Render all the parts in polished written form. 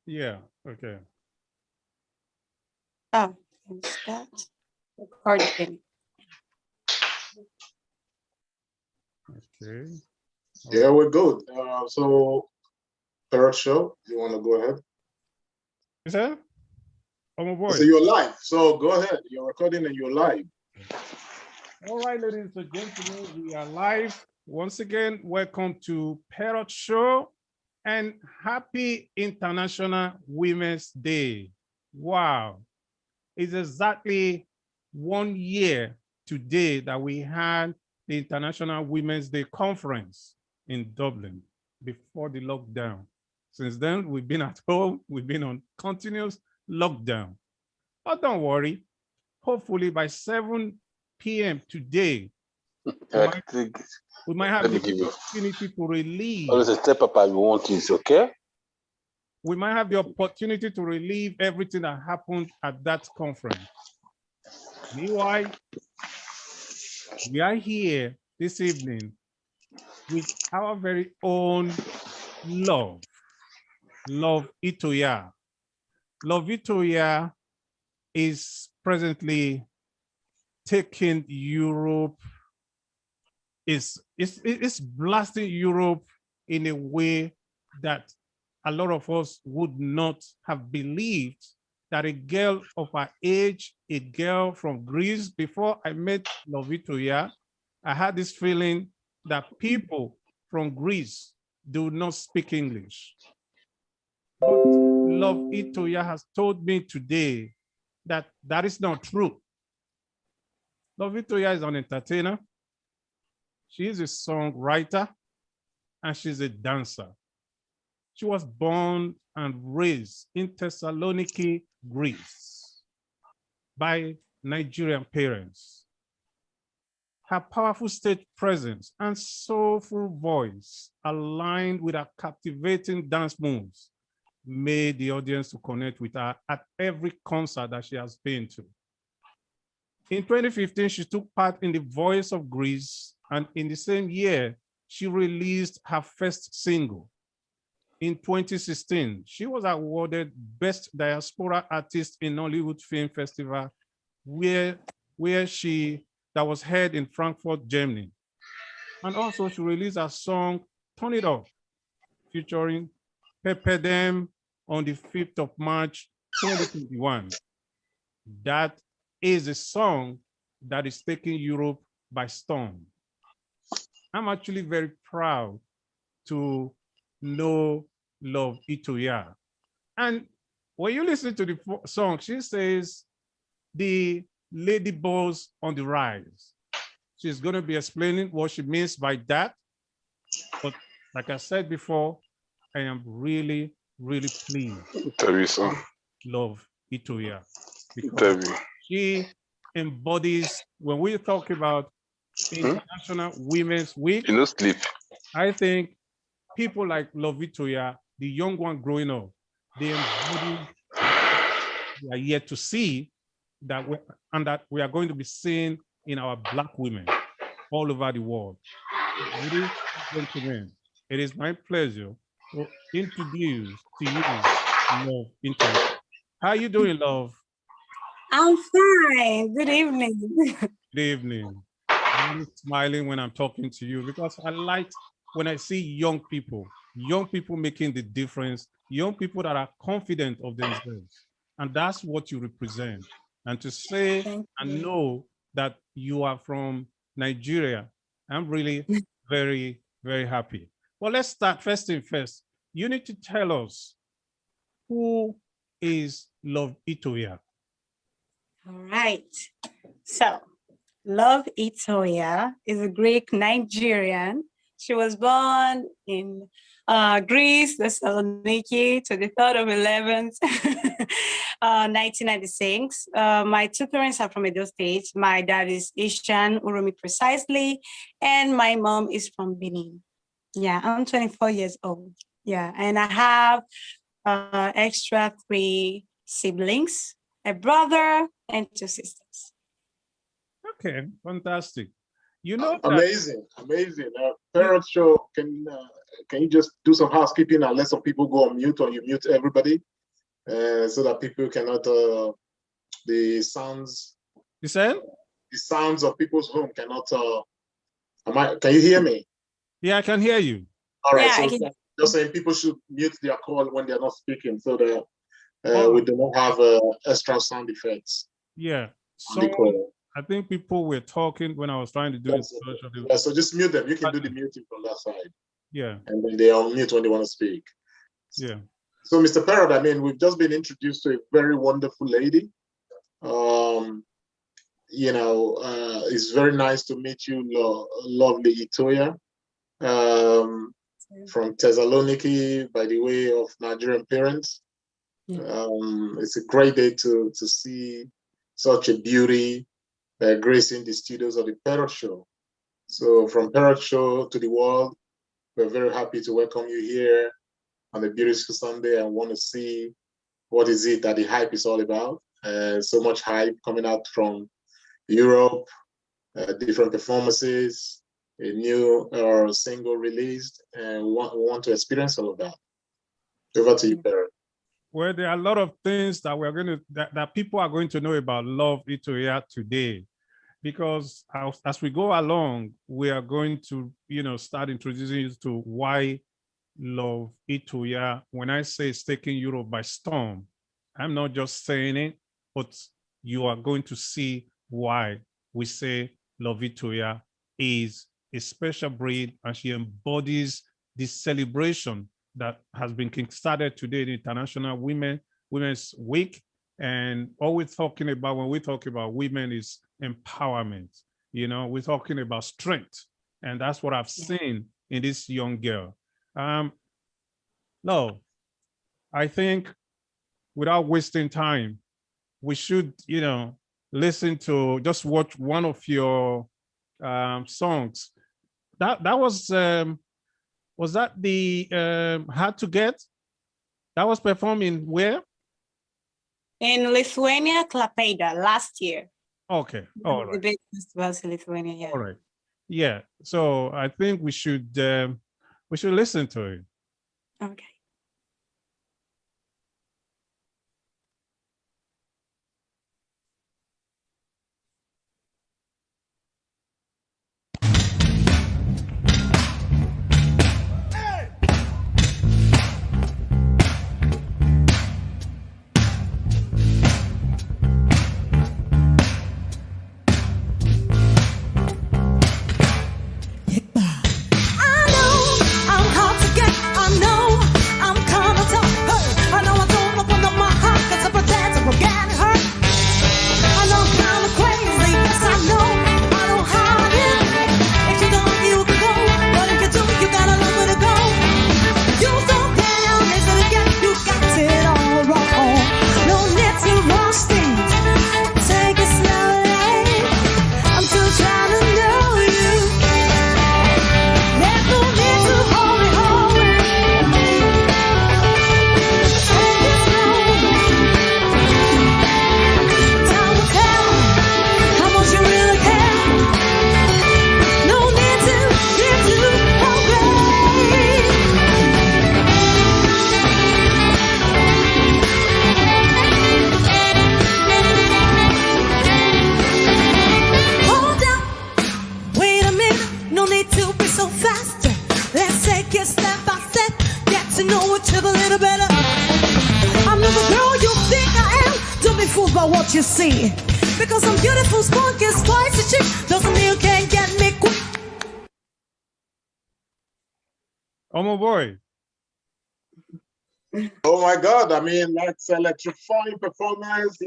Yeah, okay. Oh, that recording. Okay. Yeah, we're good. So, third show, you want to go ahead? Is that? Oh, my So voice. you're live. So go ahead. You're recording and you're live. All right, ladies and gentlemen, we are live. Once again, welcome to Parrot Show and happy International Women's Day. Wow. It's exactly 1 year today that we had the International Women's Day Conference in Dublin before the lockdown. Since then, we've been at home, we've been on continuous lockdown. But don't worry, hopefully by 7 p.m. today, I think, we might have let the me give you. opportunity to relieve. Always a step up. I want this, okay? We might have the opportunity to relieve everything that happened at that conference. Meanwhile, we are here this evening with our very own Love Itoya. Love Itoya is presently taking Europe, is blasting Europe in a way that a lot of us would not have believed that a girl of her age, a girl from Greece, before I met Love Itoya, I had this feeling that people from Greece do not speak English. But Love Itoya has told me today that that is not true. Love Itoya is an entertainer. She is a songwriter and she's a dancer. She was born and raised in Thessaloniki, Greece, by Nigerian parents. Her powerful stage presence and soulful voice, aligned with her captivating dance moves, made the audience to connect with her at every concert that she has been to. In 2015, she took part in The Voice of Greece, and in the same year, she released her first single. In 2016, she was awarded Best Diaspora Artist in Hollywood Film Festival, that was held in Frankfurt, Germany. And also she released a song, Turn It Up, featuring Pepperdam on the 5th of March, 2021. That is a song that is taking Europe by storm. I'm actually very proud to know Love Itoya. And when you listen to the song, she says, the lady boss on the rise. She's going to be explaining what she means by that. But like I said before, I am really, really pleased. Teresa. Love Itoya. Because she embodies, when we talk about International Women's Week, you know, sleep. I think people like Love Itoya, the young one growing up, they embody, we are yet to see that we are going to be seeing in our Black women all over the world. Ladies and gentlemen, it is my pleasure to introduce to you Love Itoya. How are you doing, Love? I'm fine. Good evening. Good evening. I'm smiling when I'm talking to you because I like when I see young people making the difference, young people that are confident of themselves. And that's what you represent. And to say and know that you are from Nigeria, I'm really very, very happy. Well, let's start first thing first. You need to tell us, who is Love Itoya? All right. So, Love Itoya is a Greek Nigerian. She was born in Greece, Thessaloniki, to the 3rd of 11th, 1996. My two parents are from Edo State. My dad is Ishan Urumi precisely, and my mom is from Benin. Yeah, I'm 24 years old. Yeah, and I have extra 3 siblings, a brother and 2 sisters. Okay, fantastic. You know that, amazing. Parents show, can you just do some housekeeping and let some people go on mute, or you mute everybody? so that people cannot, the sounds You said? of people's home cannot, can you hear me? Yeah, I can hear you. All right, Yeah, I so can- just saying people should mute their call when they're not speaking so that All we right. do not have extra sound effects Yeah. on the So call. I think people were talking when I was trying to do That's it. okay. Yeah, so just mute them. You can do the muting from that side, Yeah, and then they unmute when they want to speak. yeah. So, Mr. Parrott, I mean, we've just been introduced to a very wonderful lady. It's very nice to meet you, lovely Itoya, from Thessaloniki, by the way of Nigerian parents. Yeah. It's a great day to see such a beauty gracing the studios of the Parrott Show. So, from Parrott Show to the world, we're very happy to welcome you here on a beautiful Sunday and want to see what is it that the hype is all about. So much hype coming out from Europe, different performances, a new single released, and we want to experience all of that. Over to you, Barrett. Well, there are a lot of things that we're going to that people are going to know about Love Itoya today, because as we go along, we are going to start introducing you to why Love Itoya. When I say it's taking Europe by storm, I'm not just saying it, but you are going to see why we say Love Itoya is a special breed, and she embodies this celebration that has been kickstarted today, the International Women's Week. And all we're talking about when we talk about women is empowerment. We're talking about strength. And that's what I've seen in this young girl. No, I think without wasting time, we should, listen to, just watch one of your songs. That was that the Hard to Get? That was performed in where? In Lithuania, Klaipėda last year. Okay, all The right, big festivals in Lithuania, yeah. all right, yeah. So I think we should listen to it. Okay. What you see, because I'm beautiful, spunky, spicy chick, doesn't mean you can't get me quick. Oh my boy. Oh my God! I mean, that's electrifying performance.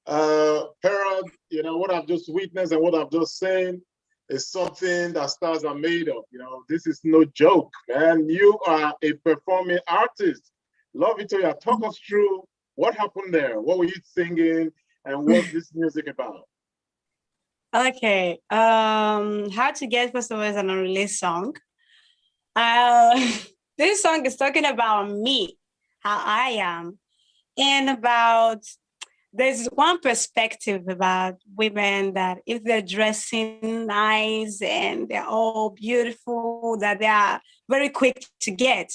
Parrott. What I've just witnessed and what I've just seen is something that stars are made of. This is no joke, man. You are a performing artist. Love Itoya, talk us through what happened there. What were you singing, and what's this music about? Okay. How to Get, first of all, is an unreleased song. This song is talking about me, how I am, and about, there's one perspective about women that if they're dressing nice and they're all beautiful, that they are very quick to get.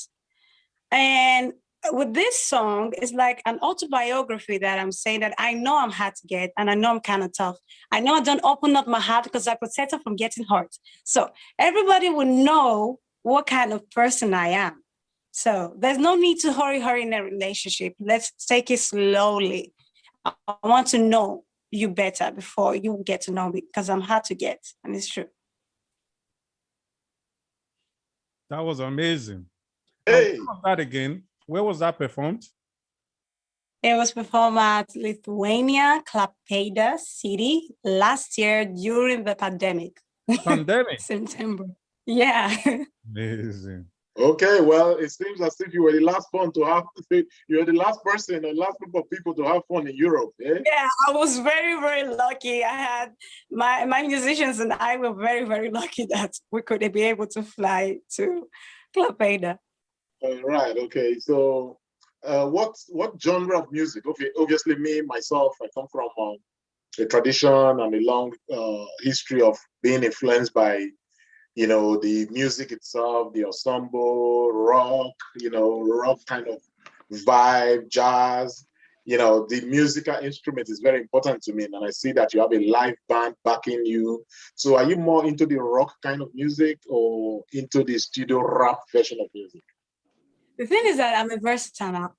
And with this song, it's like an autobiography that I'm saying that I know I'm hard to get and I know I'm kind of tough. I know I don't open up my heart because I protect her from getting hurt. So everybody will know what kind of person I am. So there's no need to hurry in a relationship. Let's take it slowly. I want to know you better before you get to know me because I'm hard to get, and it's true. That was amazing. Hey, That again. Where was that performed? It was performed at Lithuania, Klaipėda City last year during the pandemic. Pandemic. September. Yeah. Amazing. okay. Well, it seems as if you were the last one to have. You were the last person, the last group of people to have fun in Europe. Eh? Yeah, I was very, very lucky. I had my musicians and I were very, very lucky that we could be able to fly to Klaipėda. Right. Okay. So, what genre of music? Okay. Obviously, me myself, I come from a tradition and a long history of being influenced by, the music itself, the ensemble, rock, rock kind of vibe, jazz. The musical instrument is very important to me, and I see that you have a live band backing you. So, are you more into the rock kind of music or into the studio rap version of music? The thing is that I'm a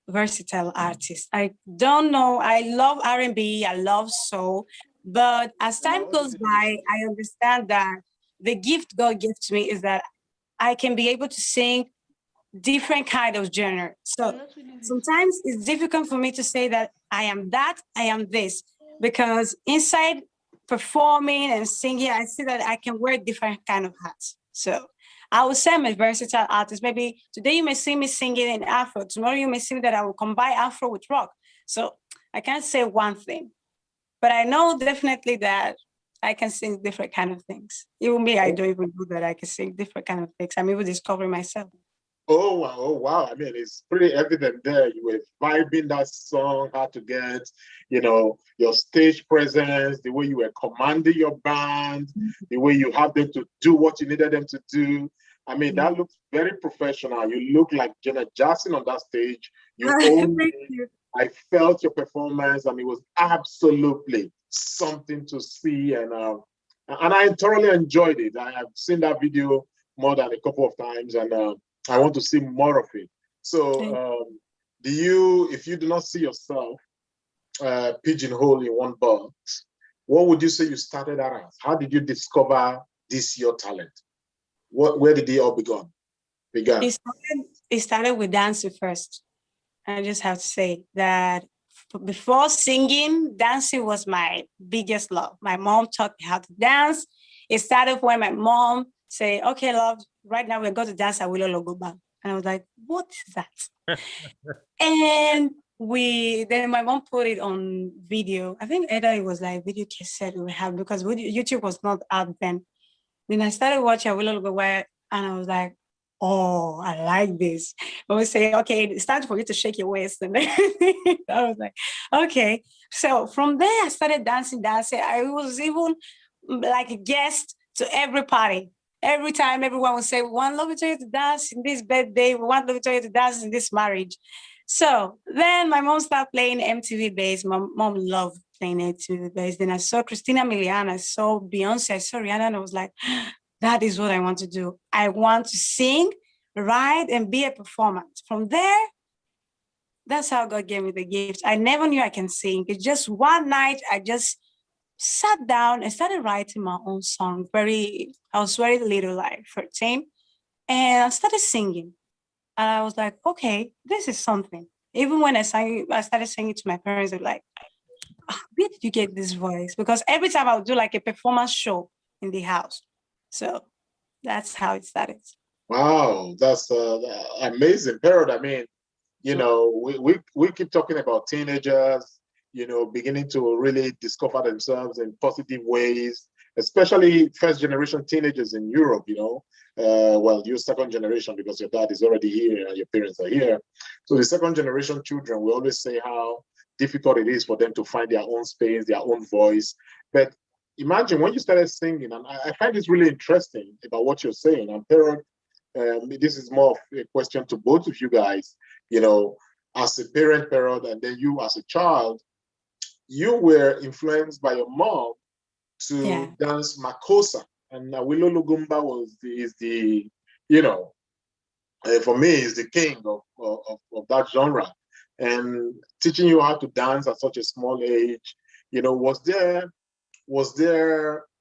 versatile artist. I don't know. I love R&B. I love soul. But as time goes by, I understand that the gift God gives to me is that I can be able to sing different kind of genre. So sometimes it's difficult for me to say that I am this, because inside performing and singing, I see that I can wear different kind of hats. So I would say I'm a versatile artist. Maybe today you may see me singing in Afro. Tomorrow you may see that I will combine Afro with rock. So I can't say one thing, but I know definitely that I can sing different kind of things. Even me, I don't even know that I can sing different kind of things. I'm even discovering myself. Oh wow, oh wow. I mean, it's pretty evident there. You were vibing that song, hard to get, your stage presence, the way you were commanding your band, the way you had them to do what you needed them to do. I mean, that looks very professional. You look like Janet Jackson on that stage. You owned Thank it. you. I felt your performance, and it was absolutely something to see. And I thoroughly enjoyed it. I have seen that video more than a couple of times, and I want to see more of it. So, if you do not see yourself pigeonholed in one box, what would you say you started out as? How did you discover your talent? Where did it all began? It started with dancing first. I just have to say that before singing, dancing was my biggest love. My mom taught me how to dance. It started when my mom said, okay, love, right now we're going to dance at Willow Logo Band. And I was like, what is that? And then my mom put it on video. I think either it was like video cassette we have, because YouTube was not out then. Then I started watching Willow Logo Band, and I was like, oh, I like this. I would say, okay, it's time for you to shake your waist. And I was like, okay. So from there, I started dancing. I was even like a guest to every party. Every time everyone would say, we want Lovitoya to dance in this birthday. We want Lovitoya to dance in this marriage. So then my mom started playing MTV Base. My mom loved playing MTV Base. Then I saw Christina Milian, I saw Beyonce, I saw Rihanna, and I was like, that is what I want to do. I want to sing, write, and be a performer. From there, that's how God gave me the gift. I never knew I can sing. It's just one night, I just sat down and started writing my own song. I was very little, like 13. And I started singing. And I was like, okay, this is something. Even when I started singing to my parents, they were like, where did you get this voice? Because every time I would do like a performance show in the house. So that's how it started. Wow, that's amazing, Parrot. I mean, we keep talking about teenagers, beginning to really discover themselves in positive ways, especially first generation teenagers in Europe, well, you're second generation because your dad is already here and your parents are here. So the second generation children, we always say how difficult it is for them to find their own space, their own voice. But imagine when you started singing, and I find this really interesting about what you're saying. And Parrot, this is more of a question to both of you guys. as a parent, and then you as a child, you were influenced by your mom to dance Makosa. And Awilo Lugumba is the, you know, for me, is the king of that genre. And teaching you how to dance at such a small age, you know, was there,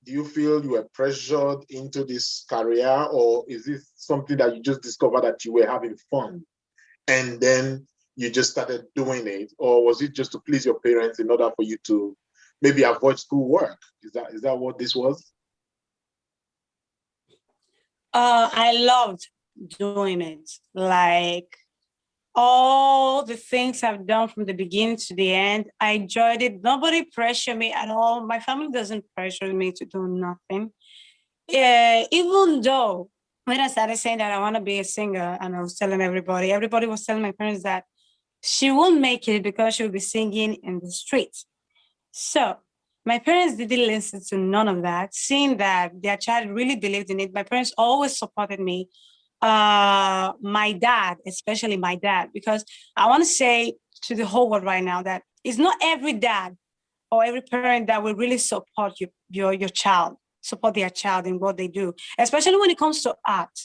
do you feel you were pressured into this career, or is this something that you just discovered that you were having fun and then you just started doing it? Or was it just to please your parents in order for you to maybe avoid school work? Is that what this was? I loved doing it. Like all the things I've done from the beginning to the end, I enjoyed it. Nobody pressured me at all. My family doesn't pressure me to do nothing. Even though when I started saying that I want to be a singer, and I was telling everybody was telling my parents that she won't make it because she'll be singing in the streets. So my parents didn't listen to none of that, seeing that their child really believed in it. My parents always supported me. My dad, especially my dad, because I want to say to the whole world right now that it's not every dad or every parent that will really support your child, support their child in what they do, especially when it comes to art.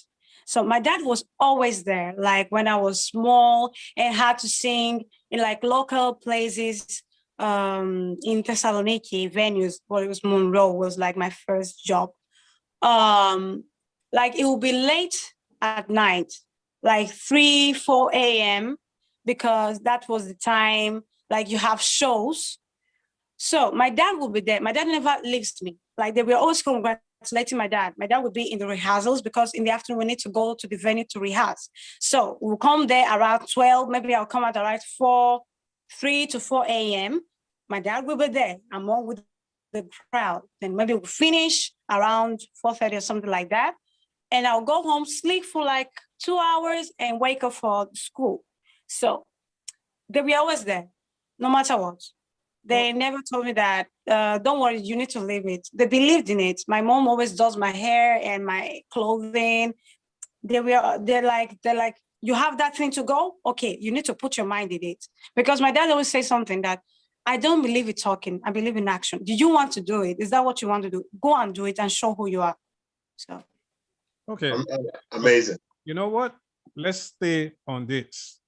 So my dad was always there, like when I was small and had to sing in like local places, in Thessaloniki venues, but it was Monroe was like my first job. Like it will be late at night, like 3, 4 a.m., because that was the time, like you have shows. So my dad will be there. My dad never leaves me. Like they were always congratulating my dad. My dad would be in the rehearsals because in the afternoon we need to go to the venue to rehearse. So we'll come there around 12. Maybe I'll come out around 3 to 4 a.m. My dad will be there among with the crowd. Then maybe we'll finish around 4:30 or something like that. And I'll go home, sleep for like 2 hours and wake up for school. So they were always there, no matter what. They never told me that, don't worry, you need to leave it. They believed in it. My mom always does my hair and my clothing. They're like, you have that thing to go? Okay, you need to put your mind in it. Because my dad always says something that, I don't believe in talking, I believe in action. Do you want to do it? Is that what you want to do? Go and do it and show who you are. So. Okay. Amazing. You know what? Let's stay on this.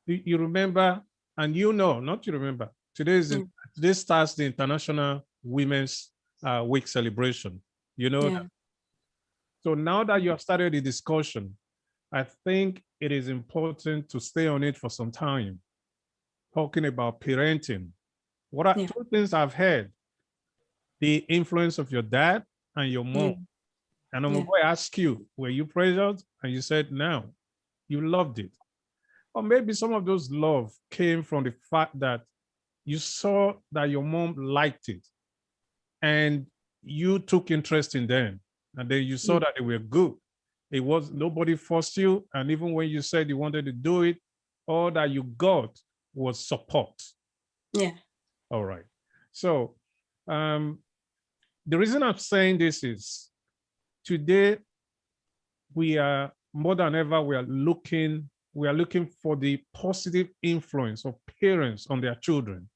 You remember, and you know, not you remember, today starts the International Women's Week celebration. You know that? So now that you have started the discussion, I think it is important to stay on it for some time, talking about parenting. What are 2 things I've heard? The influence of your dad and your mom. And I'm going to ask you, were you pressured? And you said no, you loved it. Or maybe some of those love came from the fact that you saw that your mom liked it and you took interest in them. And then you saw that they were good. It was nobody forced you. And even when you said you wanted to do it, all that you got was support. Yeah. All right. So the reason I'm saying this is today we are more than ever, we are looking for the positive influence of parents on their children.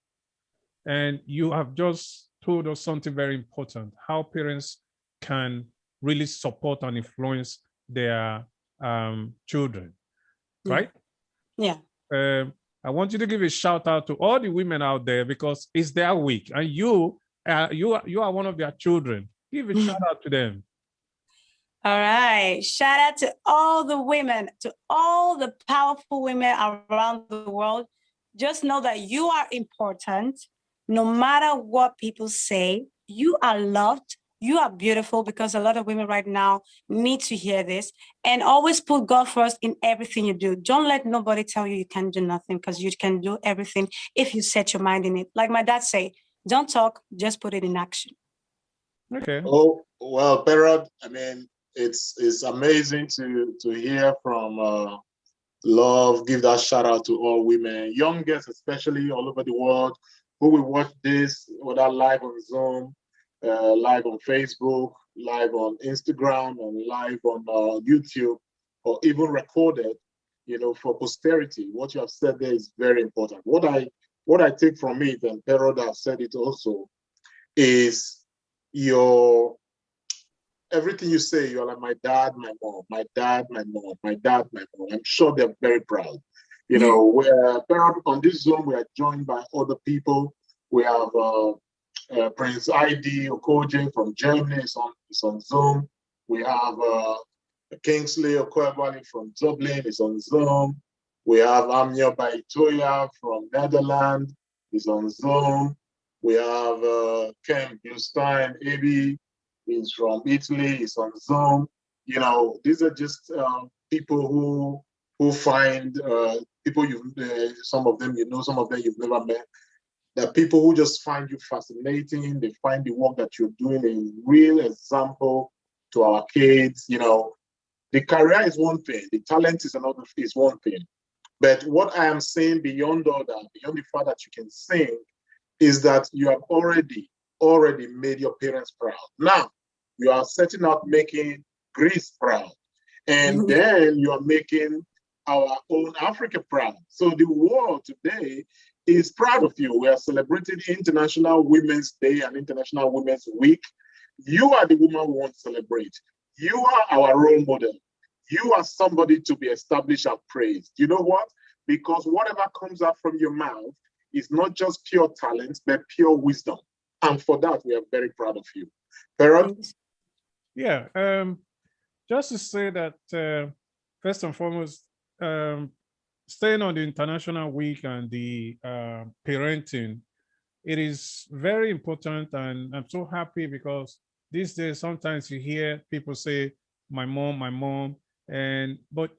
And you have just told us something very important, how parents can really support and influence their children, right? Yeah. I want you to give a shout out to all the women out there because it's their week, and you are one of their children. Give a shout out to them. All right. Shout out to all the women, to all the powerful women around the world. Just know that you are important. No matter what people say, you are loved. You are beautiful, because a lot of women right now need to hear this. And always put God first in everything you do. Don't let nobody tell you can do nothing, because you can do everything if you set your mind in it. Like my dad say, don't talk, just put it in action. Okay. Oh, well, Perrod, I mean, it's amazing to hear from Love. Give that shout out to all women, young girls especially all over the world, who will watch this, whether live on Zoom, live on Facebook, live on Instagram, and live on YouTube, or even recorded. for posterity. What you have said there is very important. What I take from it, and Perod has said it also, is everything you say, you're like my dad, my mom, my dad, my mom, my dad, my mom. I'm sure they're very proud. Where on this Zoom, we are joined by other people. We have Prince ID Okoje from Germany is on Zoom. We have Kingsley Okoebali from Dublin is on Zoom. We have Amnia Baitoya from Netherlands is on Zoom. We have Ken Bustein Ebi is from Italy is on Zoom. These are just people who find people some of them some of them you've never met. They're people who just find you fascinating. They find the work that you're doing a real example to our kids. The career is one thing, the talent is one thing. But what I am saying beyond all that, beyond the fact that you can sing, is that you have already made your parents proud. Now, you are setting out making Greece proud. And then you are making our own Africa proud. So the world today is proud of you. We are celebrating International Women's Day and International Women's Week. You are the woman we want to celebrate. You are our role model. You are somebody to be established and praised. You know what? Because whatever comes out from your mouth is not just pure talent, but pure wisdom. And for that, we are very proud of you. Perod? Yeah, just to say that, first and foremost, staying on the International Week and the parenting, it is very important, and I'm so happy because these days sometimes you hear people say, my mom, but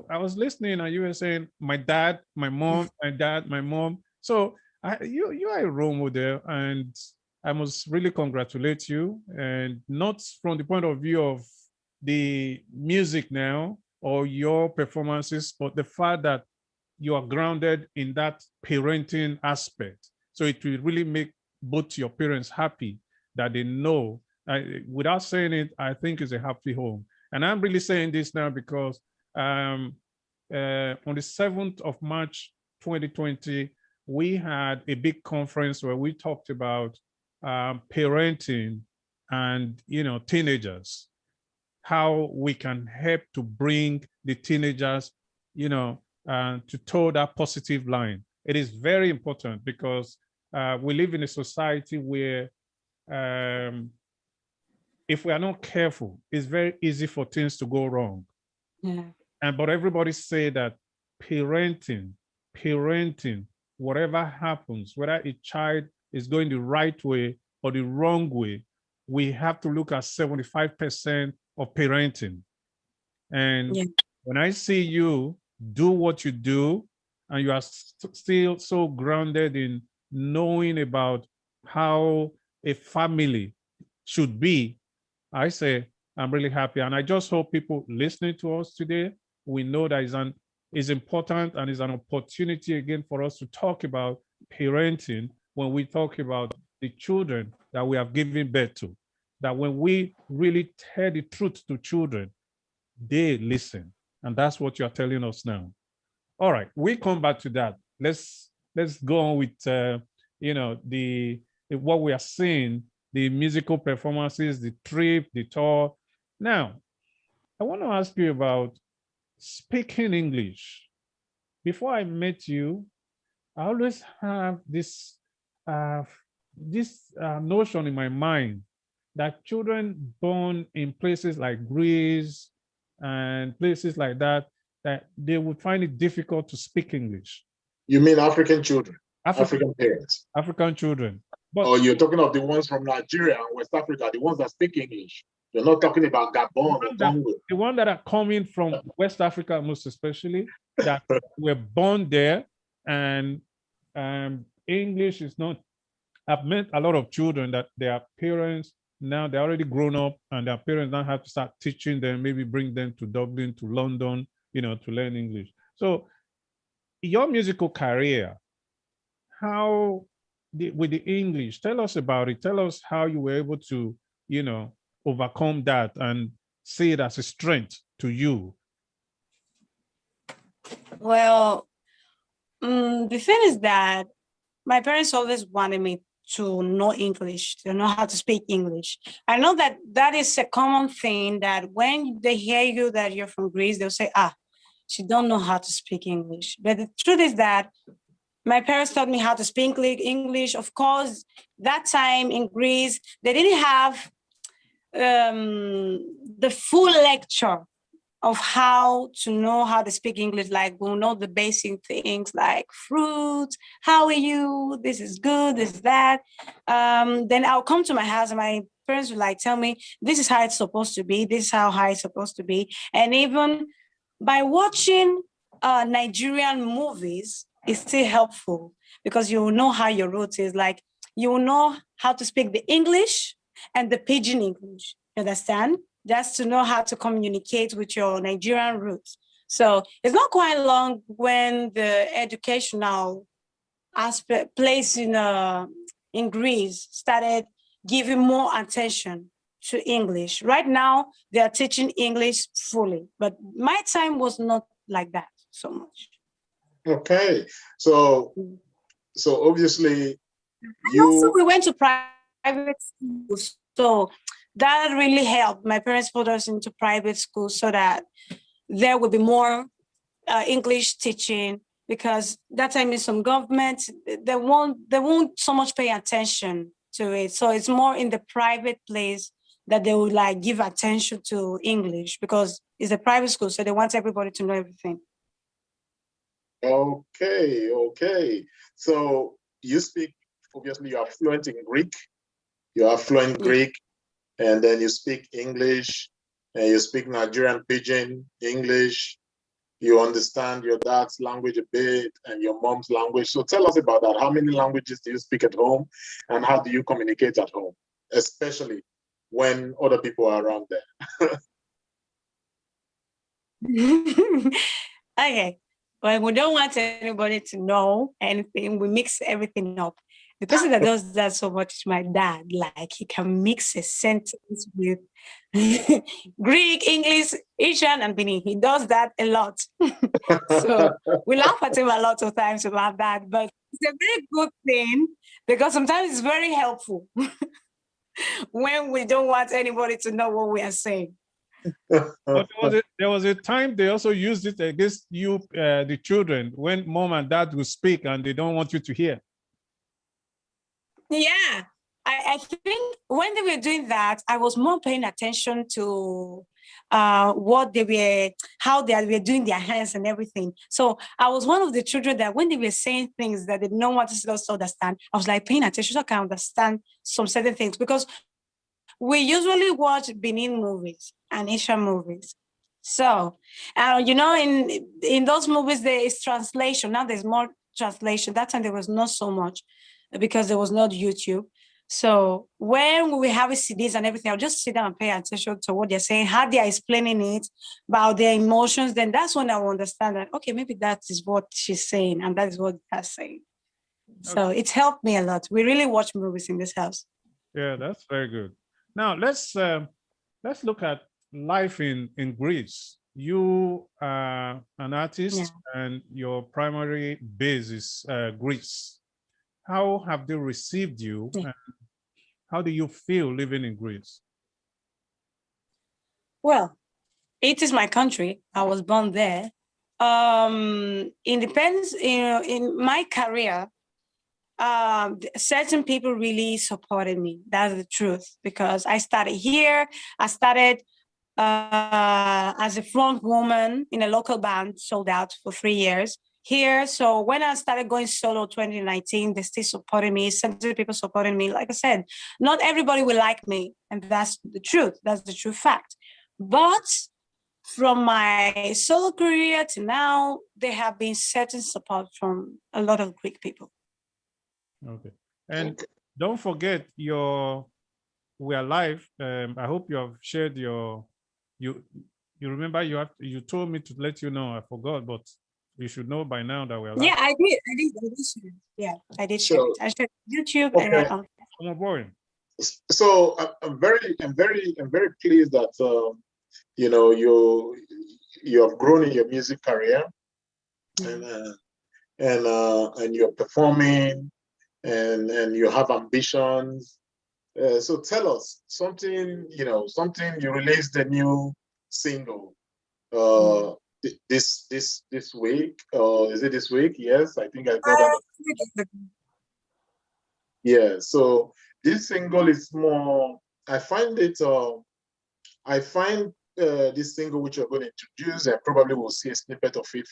I was listening and you were saying, my dad, my mom, my dad, my mom. So you are a role model, and I must really congratulate you, and not from the point of view of the music now or your performances, but the fact that you are grounded in that parenting aspect. So it will really make both your parents happy that they know. Without saying it, I think it's a happy home. And I'm really saying this now because on the 7th of March, 2020, we had a big conference where we talked about parenting and, teenagers, how we can help to bring the teenagers, to toe that positive line. It is very important because we live in a society where if we are not careful, it's very easy for things to go wrong. Yeah. But everybody say that parenting, whatever happens, whether a child is going the right way or the wrong way, we have to look at 75% of parenting. And when I see you do what you do, and you are still so grounded in knowing about how a family should be, I say, I'm really happy. And I just hope people listening to us today, we know that is important and is an opportunity again for us to talk about parenting when we talk about the children that we have given birth to. That when we really tell the truth to children, they listen. And that's what you're telling us now. All right, we come back to that. Let's go on with what we are seeing, the musical performances, the trip, the tour. Now, I want to ask you about speaking English. Before I met you, I always have this notion in my mind that children born in places like Greece and places like that they would find it difficult to speak English. You mean African children? African parents? African children. Or you're talking of the ones from Nigeria and West Africa, the ones that speak English. You're not talking about Gabon or Congo. The ones that are coming from West Africa, most especially, that were born there, and English is not. I've met a lot of children that their parents, now they're already grown up, and their parents now have to start teaching them, maybe bring them to Dublin, to London, to learn English. So your musical career, with the English, tell us about it. Tell us how you were able to, overcome that and see it as a strength to you. Well, the thing is that my parents always wanted me to know English, to know how to speak English. I know that that is a common thing that when they hear you that you're from Greece, they'll say, ah, she don't know how to speak English. But the truth is that my parents taught me how to speak English. Of course, that time in Greece, they didn't have the full lecture of how to know how to speak English. Like we'll know the basic things like fruits, how are you, this is good, this is that. Then I'll come to my house and my parents would like tell me, this is how it's supposed to be, this is how high it's supposed to be. And even by watching Nigerian movies, it's still helpful because you will know how your roots is. Like you will know how to speak the English and the Pidgin English. You understand? Just to know how to communicate with your Nigerian roots. So it's not quite long when the educational aspect place in Greece started giving more attention to English. Right now, they are teaching English fully, but my time was not like that so much. Okay, so obviously Also, you we went to private schools, so that really helped. My parents put us into private schools so that there would be more English teaching, because that time in some governments they won't so much pay attention to it. So it's more in the private place that they would like give attention to English because it's a private school, so they want everybody to know everything. okay. So you speak, obviously you are fluent in Greek, you are fluent Yeah. Greek, and then you speak English, and you speak Nigerian Pidgin English. You understand your dad's language a bit and your mom's language. So tell us about that. How many languages do you speak at home, and how do you communicate at home, especially when other people are around there? Okay. Well, we don't want anybody to know anything. We mix everything up. The person that does that so much is my dad. Like he can mix a sentence with Greek, English, Asian, and Benin. He does that a lot. So we laugh at him a lot of times about that, but it's a very good thing because sometimes it's very helpful when we don't want anybody to know what we are saying. But there was a time they also used it against you, the children, when mom and dad will speak and they don't want you to hear. Yeah, I think when they were doing that, I was more paying attention to what they were, how they were doing their hands and everything. So I was one of the children that when they were saying things that they didn't want us to understand, I was like paying attention so I can understand some certain things because we usually watch Benin movies and Asian movies. So, in those movies, there is translation. Now there's more translation. That time there was not so much because there was not YouTube. So when we have CDs and everything, I'll just sit down and pay attention to what they're saying, how they're explaining it, about their emotions. Then that's when I will understand that, okay, maybe that is what she's saying and that is what they're saying. So it's helped me a lot. We really watch movies in this house. Yeah, that's very good. Now let's look at life in Greece. You are an artist and your primary base is Greece. How have they received you? And how do you feel living in Greece? Well, it is my country. I was born there. It depends, in my career, certain people really supported me. That's the truth, because I started here. I started as a front woman in a local band, sold out for 3 years here. So when I started going solo 2019, they still supported me. Certain people supported me. Like I said, not everybody will like me, and that's the truth. That's the true fact. But from my solo career to now, there have been certain support from a lot of Greek people. Okay. And don't forget we are live. I hope you have shared you remember you told me to let you know. I forgot, but you should know by now that we are live. Yeah, I did. Share. Yeah, I did share it. I shared YouTube Okay. and Come on, boy. So I'm very pleased that you have grown in your music career, and you're performing, and you have ambitions. So tell us something. Something. You released a new single this week. Is it this week? Yes, I think I got that. Yeah. So this single is more. I find it. I find this single which you're going to introduce, and probably we'll see a snippet of it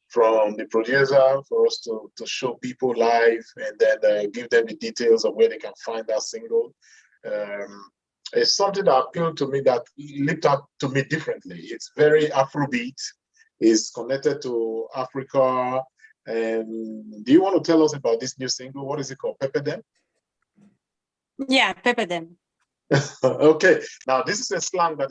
from the producer for us to show people live, and then give them the details of where they can find that single. It's something that appealed to me, that looked up to me differently. It's very Afrobeat. It's connected to Africa. And do you want to tell us about this new single? What is it called? Pepper Them? Yeah, pepper them. Okay. Now, this is a slang that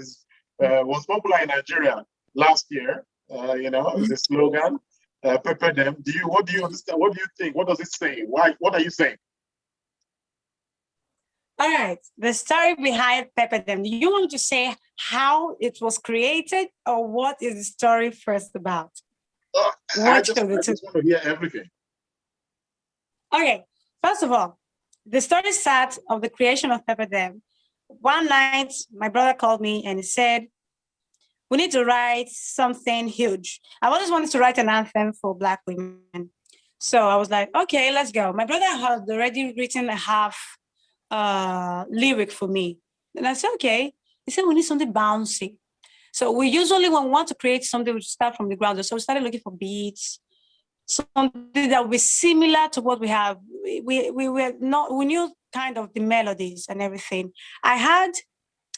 was popular in Nigeria last year. It's a slogan. Pepper them. What do you understand? What do you think? What does it say? Why? What are you saying? All right, the story behind Pepper Them. Do you want to say how it was created, or what is the story first about? I just want to hear everything. Okay, first of all, the story starts of the creation of Pepper Them. One night, my brother called me and he said, we need to write something huge. I always wanted to write an anthem for Black women. So I was like, okay, let's go. My brother had already written a half lyric for me. And I said, okay. He said, we need something bouncy. So we usually, when we want to create something, we start from the ground. So we started looking for beats, something that would be similar to what we have. We knew kind of the melodies and everything. I had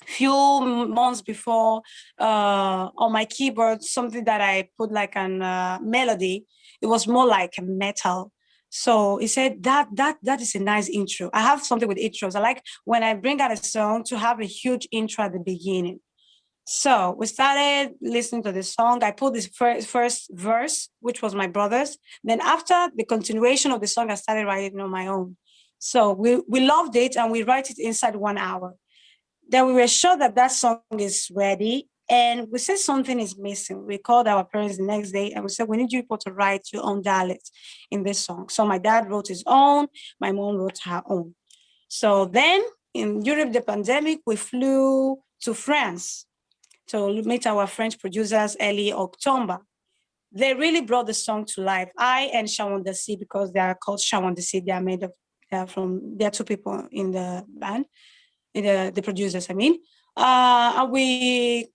few months before on my keyboard, something that I put like an melody. It was more like a metal. So he said that is a nice intro. I have something with intros. I like when I bring out a song to have a huge intro at the beginning. So we started listening to the song. I put this first verse, which was my brother's. Then after the continuation of the song, I started writing on my own. So we loved it, and we write it inside 1 hour. Then we were sure that song is ready, and we said something is missing. We called our parents the next day and we said, we need you people to write your own dialect in this song. So my dad wrote his own, my mom wrote her own. So then during the pandemic, we flew to France to meet our French producers early October. They really brought the song to life. I and Shawan Desi, because they are called Shawan Desi, they are made of, there are two people in the band, the producers, I mean. And we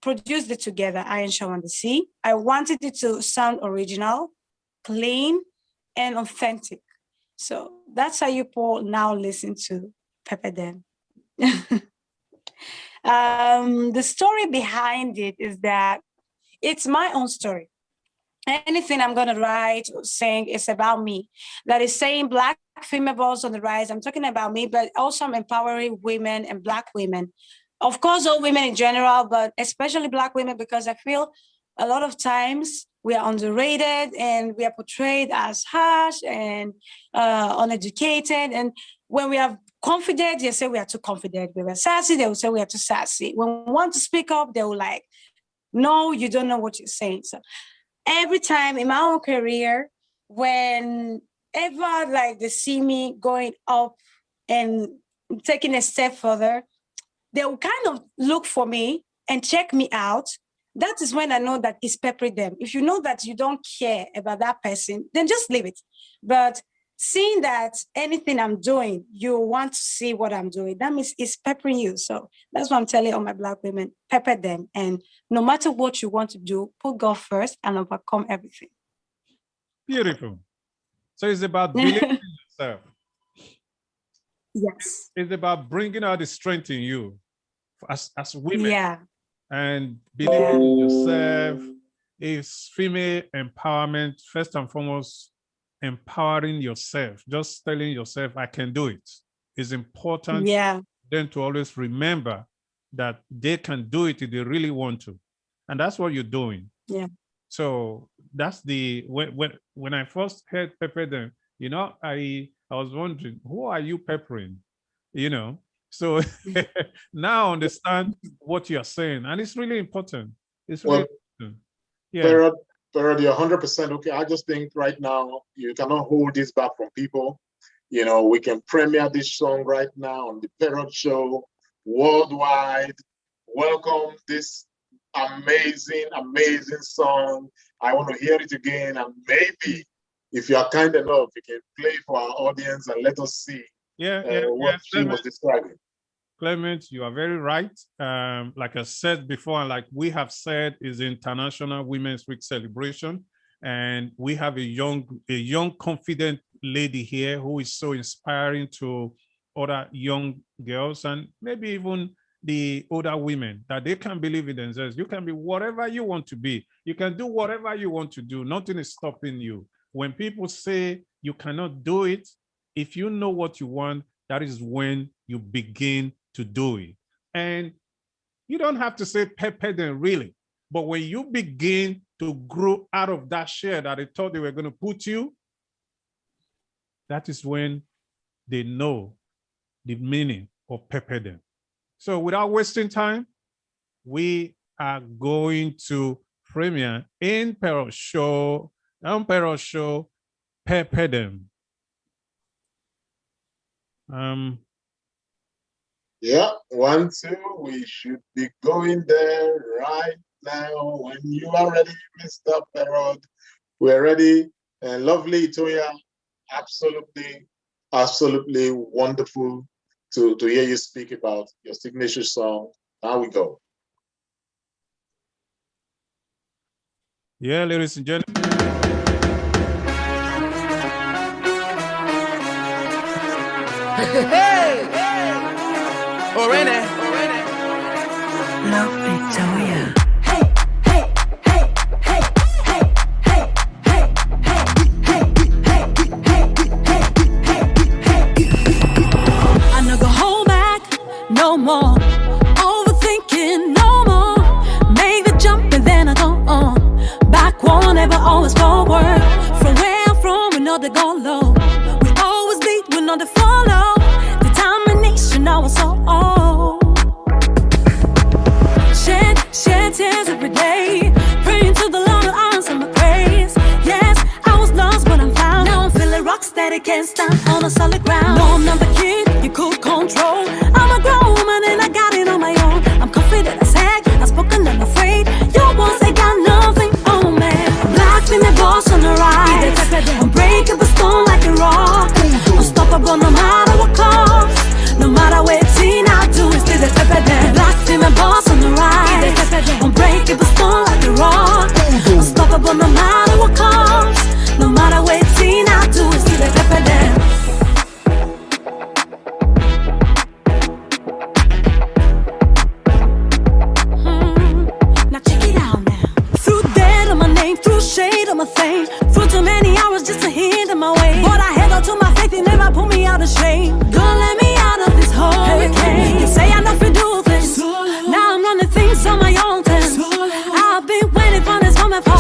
produced it together, I and Shawan Desi. I wanted it to sound original, clean, and authentic. So that's how you people now listen to Pepper Them. The story behind it is that it's my own story. Anything I'm going to write or sing is about me. That is saying Black female voice on the rise. I'm talking about me, but also I'm empowering women and Black women. Of course, all women in general, but especially Black women, because I feel a lot of times we are underrated and we are portrayed as harsh and uneducated. And when we are confident, they say we are too confident. When we're sassy, they will say we are too sassy. When we want to speak up, they will like, no, you don't know what you're saying. So every time in my own career, whenever like they see me going up and taking a step further, they will kind of look for me and check me out. That is when I know that it's Pepper Them. If you know that you don't care about that person, then just leave it. But seeing that anything I'm doing, you want to see what I'm doing, that means it's peppering you. So that's what I'm telling all my Black women, pepper them. And no matter what you want to do, put God first and overcome everything. Beautiful. So it's about believing in yourself. Yes. It's about bringing out the strength in you as women. Yeah. And believing in yourself is female empowerment. First and foremost, empowering yourself, just telling yourself, I can do it. It's important then to always remember that they can do it if they really want to. And that's what you're doing. Yeah. So that's when I first heard Pepper Them, I was wondering, who are you peppering? So now I understand what you're saying. And it's really important. It's really important. Yeah. But you're 100% okay. I just think right now you cannot hold this back from people. You know, we can premiere this song right now on the Parrot Show worldwide. Welcome this amazing, amazing song. I want to hear it again, and maybe if you are kind enough, you can play for our audience and let us see what she was describing. Clement, you are very right. Like I said before, and like we have said, is International Women's Week celebration, and we have a young, confident lady here who is so inspiring to other young girls and maybe even the older women, that they can believe in themselves. You can be whatever you want to be. You can do whatever you want to do. Nothing is stopping you. When people say you cannot do it, if you know what you want, that is when you begin to do it. And you don't have to say pepper them really, but when you begin to grow out of that share that they thought they were going to put you, that is when they know the meaning of pepper them. So without wasting time, we are going to premiere in Parrot Show, Pepper Them. Yeah, 1, 2, we should be going there right now. When you are ready, Mr. Parrot, we're ready. And lovely Toya, absolutely wonderful to hear you speak about your signature song. Now we go. Yeah, ladies and gentlemen. Hey! Orene. Love Victoria. Hey, hey, hey, hey, hey, hey, hey, hey, hey, hey, hey, hey, I no go hold back no more. Overthinking no more. Make the jump and then I go on. Back one, never always forward. From where I'm from, we know they go low. We always lead, we know they follow. Determination, I was so old. Shed tears every day. Praying to the Lord to answer my praise. Yes, I was lost, but I'm found. Now I'm feeling rock steady, can't stand on a solid ground. No, I'm not the kid you could control. I'm a grown woman and I got it on my own. I'm confident as heck, outspoken and afraid. Your ones, they got nothing on me. Black in the boss on the rise. Unbreakable stone like a rock. Unstoppable no matter what cost. No matter what teen I do, it's still the pepper them. Black female boss on the rise. Unbreakable stone like a rock. Unstoppable no matter what cost. No matter what teen I do, it's still the pepper them. Now check it out now. Through dead on my name, through shade on my fame. Through too many hours just to hinder my way. But I held on to my faith, it never put me out of shame. Don't let me out of this hurricane. You say I know if you do this. Now I'm running things on my own terms. I've been waiting for this moment for.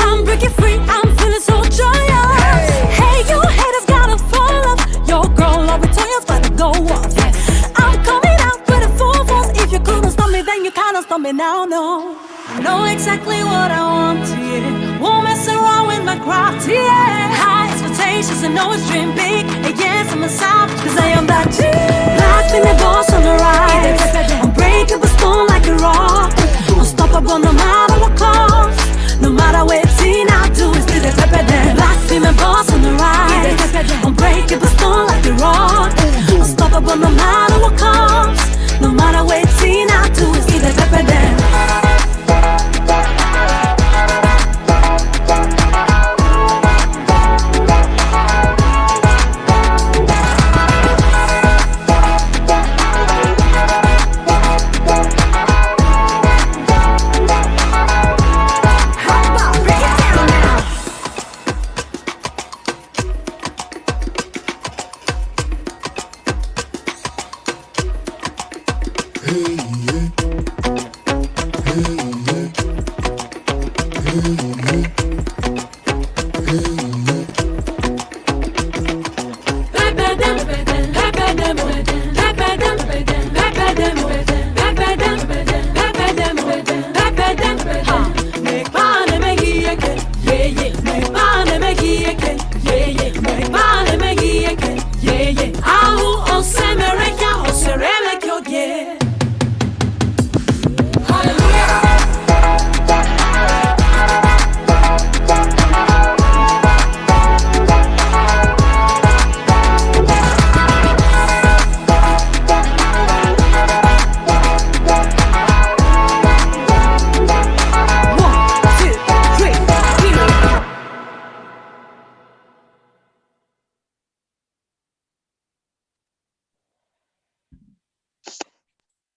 I'm breaking free, I'm feeling so joyous. Hey, you haters gotta fall off. Your girl, love Victoria's gotta go off. I'm coming out with a full force. If you couldn't stop me, then you can't stop me now, no. I know exactly what I want to hear. Won't mess around with my craft, yeah. High expectations and always dream big. And yes, I'm a sound, cause I am that G. Black in the boss on the rise. Unbreakable stone like a rock. Unstoppable no matter what cost. No matter what teen I do, it's still the pepper them. Black female boss on the rise. Unbreakable stone like a rock. Unstoppable no matter what cost. No matter what teen I do, it's still the pepper them.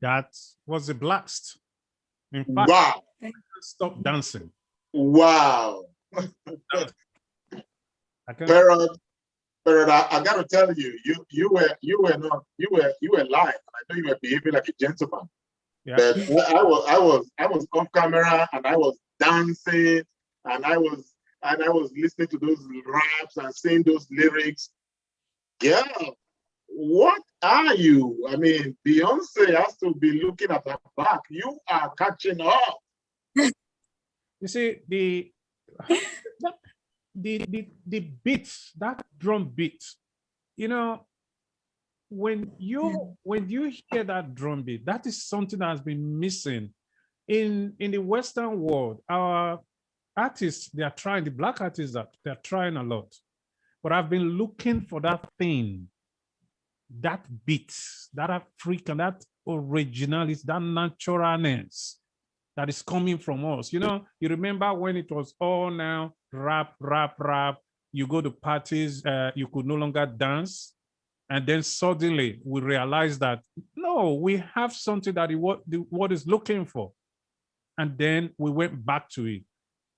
That was a blast. In fact, Wow. stop dancing. Wow. I can Parrot, I gotta tell you, you were lying. I know you were behaving like a gentleman. yeah. But I was off camera and I was dancing and I was listening to those raps and saying those lyrics. Girl, what are you? I mean, Beyonce has to be looking at her back. You are catching up. You see, the beat, that drum beat, you know, when you hear that drum beat, that is something that has been missing in the Western world. Our artists, they are trying, the Black artists, that they're trying a lot, but I've been looking for that thing, that beat, that African, that originality, that naturalness that is coming from us. You know, you remember when it was all now rap, you go to parties, you could no longer dance. And then suddenly we realize that, no, we have something that the world is looking for. And then we went back to it.